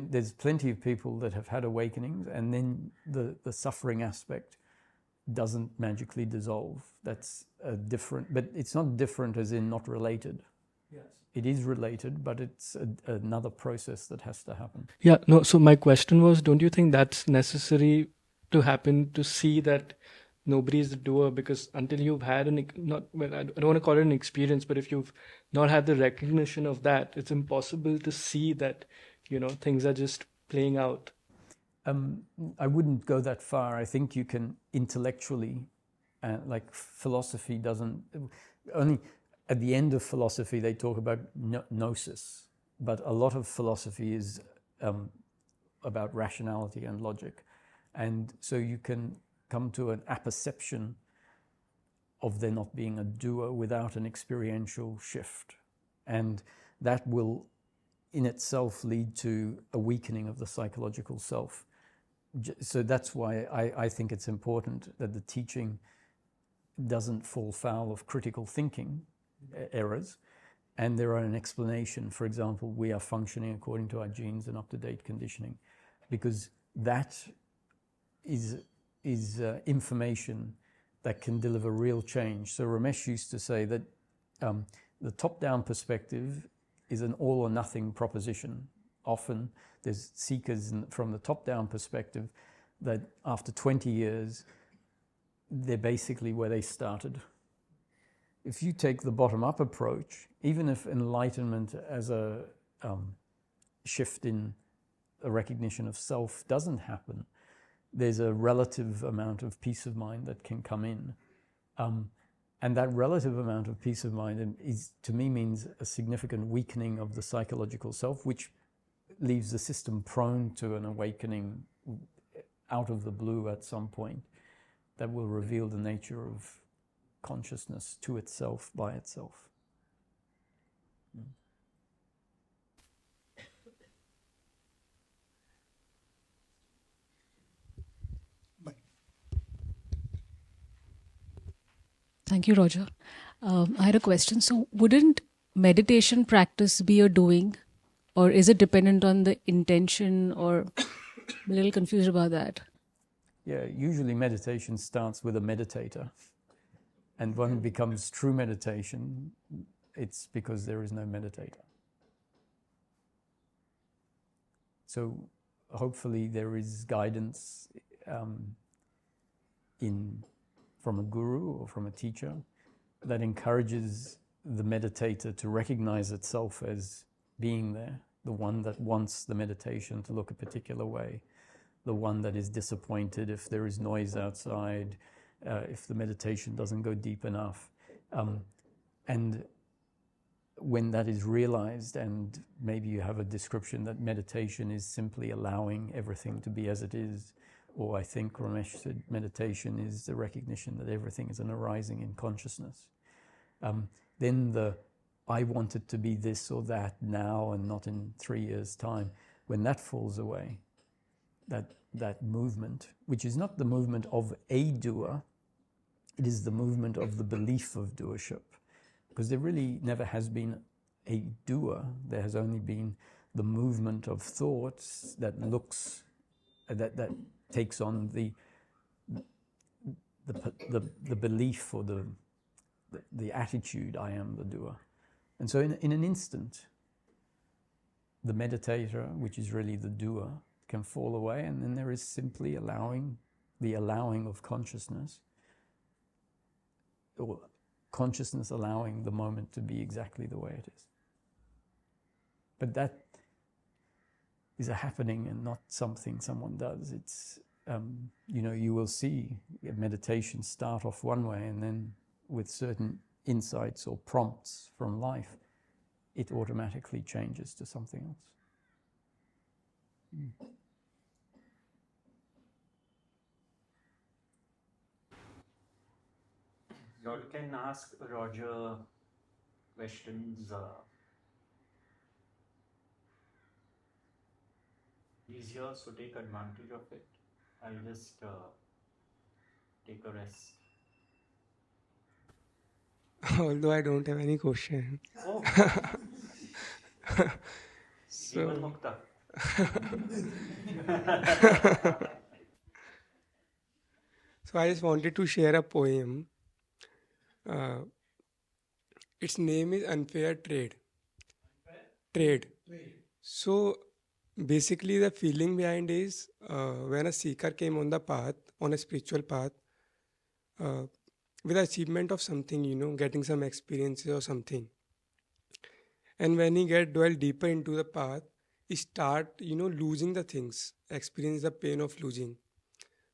there's plenty of people that have had awakenings, and then the suffering aspect doesn't magically dissolve. That's different, but it's not different as in not related. Yes. It is related, but it's another process that has to happen. Yeah, no, so my question was, don't you think that's necessary to happen to see that nobody is the doer? Because until you've had I don't want to call it an experience, but if you've not had the recognition of that, it's impossible to see that, things are just playing out. I wouldn't go that far. I think you can intellectually, like philosophy doesn't, only at the end of philosophy they talk about gnosis, but a lot of philosophy is about rationality and logic. And so you can come to an apperception of there not being a doer without an experiential shift. And that will in itself lead to a weakening of the psychological self. So that's why I think it's important that the teaching doesn't fall foul of critical thinking errors, and there are an explanation. For example, we are functioning according to our genes and up-to-date conditioning, because that is information that can deliver real change. So Ramesh used to say that the top-down perspective is an all or nothing proposition. Often there's seekers from the top-down perspective that after 20 years, they're basically where they started. If you take the bottom-up approach, even if enlightenment as a shift in a recognition of self doesn't happen, there's a relative amount of peace of mind that can come in. And that relative amount of peace of mind to me means a significant weakening of the psychological self, which leaves the system prone to an awakening out of the blue at some point that will reveal the nature of consciousness to itself by itself. Thank you, Roger. I had a question. So wouldn't meditation practice be a doing, or is it dependent on the intention, or I'm a little confused about that? Yeah, usually meditation starts with a meditator. And when it becomes true meditation, it's because there is no meditator. So hopefully there is guidance from a guru or from a teacher that encourages the meditator to recognize itself as being there, the one that wants the meditation to look a particular way, the one that is disappointed if there is noise outside, if the meditation doesn't go deep enough. And when that is realized, and maybe you have a description that meditation is simply allowing everything to be as it is, or I think Ramesh said meditation is the recognition that everything is an arising in consciousness. Then the I want it to be this or that now and not in 3 years' time, when that falls away, that movement, which is not the movement of a doer, it is the movement of the belief of doership. Because there really never has been a doer, there has only been the movement of thoughts that looks, that takes on the belief or the attitude, I am the doer. And so in an instant, the meditator, which is really the doer, can fall away, and then there is simply the allowing of consciousness, or consciousness allowing the moment to be exactly the way it is. But that is a happening and not something someone does. It's, you will see meditation start off one way, and then with certain insights or prompts from life, it automatically changes to something else. You all can ask Roger questions. He's here, so take advantage of it. I'll just take a rest. Although I don't have any question. Oh. So, so I just wanted to share a poem. Its name is Unfair Trade. Trade. So basically the feeling behind is when a seeker came on the path, on a spiritual path, with the achievement of something, getting some experiences or something. And when he dwell deeper into the path, he start, losing the things, experience the pain of losing.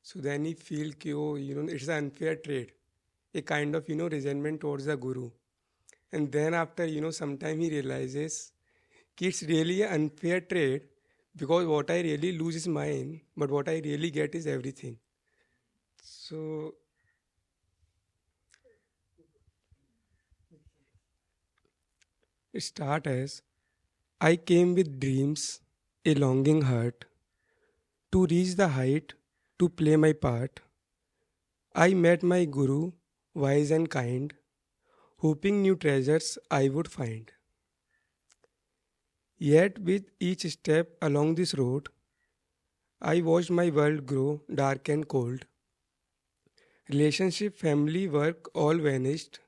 So then he feel, it's an unfair trade, a kind of, resentment towards the guru. And then after, sometime he realizes it's really an unfair trade, because what I really lose is mine, but what I really get is everything. So it starts as, I came with dreams, a longing heart, to reach the height, to play my part. I met my guru, wise and kind, hoping new treasures I would find. Yet with each step along this road, I watched my world grow dark and cold. Relationship, family, work all vanished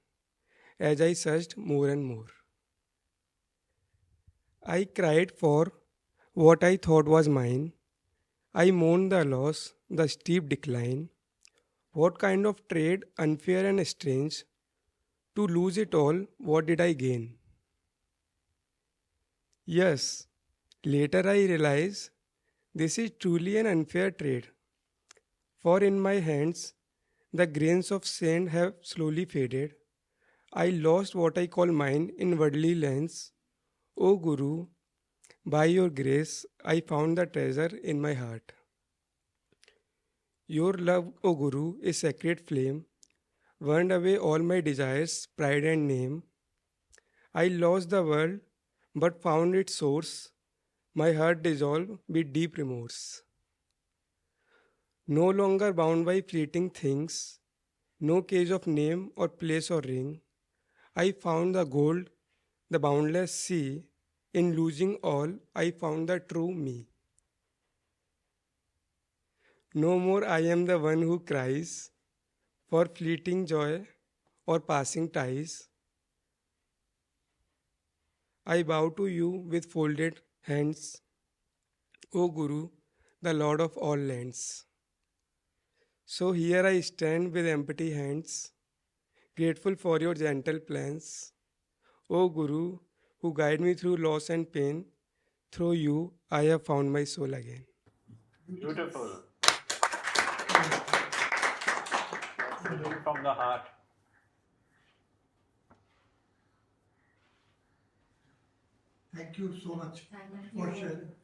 as I searched more and more. I cried for what I thought was mine. I mourned the loss, the steep decline. What kind of trade, unfair and strange? To lose it all, what did I gain? Yes, later I realized this is truly an unfair trade. For in my hands, the grains of sand have slowly faded. I lost what I call mine in worldly lands. O Guru, by your grace, I found the treasure in my heart. Your love, O Guru, is sacred flame, burned away all my desires, pride and name. I lost the world, but found its source. My heart dissolved with deep remorse. No longer bound by fleeting things, no cage of name or place or ring, I found the gold, the boundless sea. In losing all, I found the true me. No more I am the one who cries for fleeting joy or passing ties. I bow to you with folded hands, O Guru, the Lord of all lands. So here I stand with empty hands, grateful for your gentle plans. O Guru, who guide me through loss and pain. Through you, I have found my soul again. Beautiful. From the heart. Thank you so much for sharing.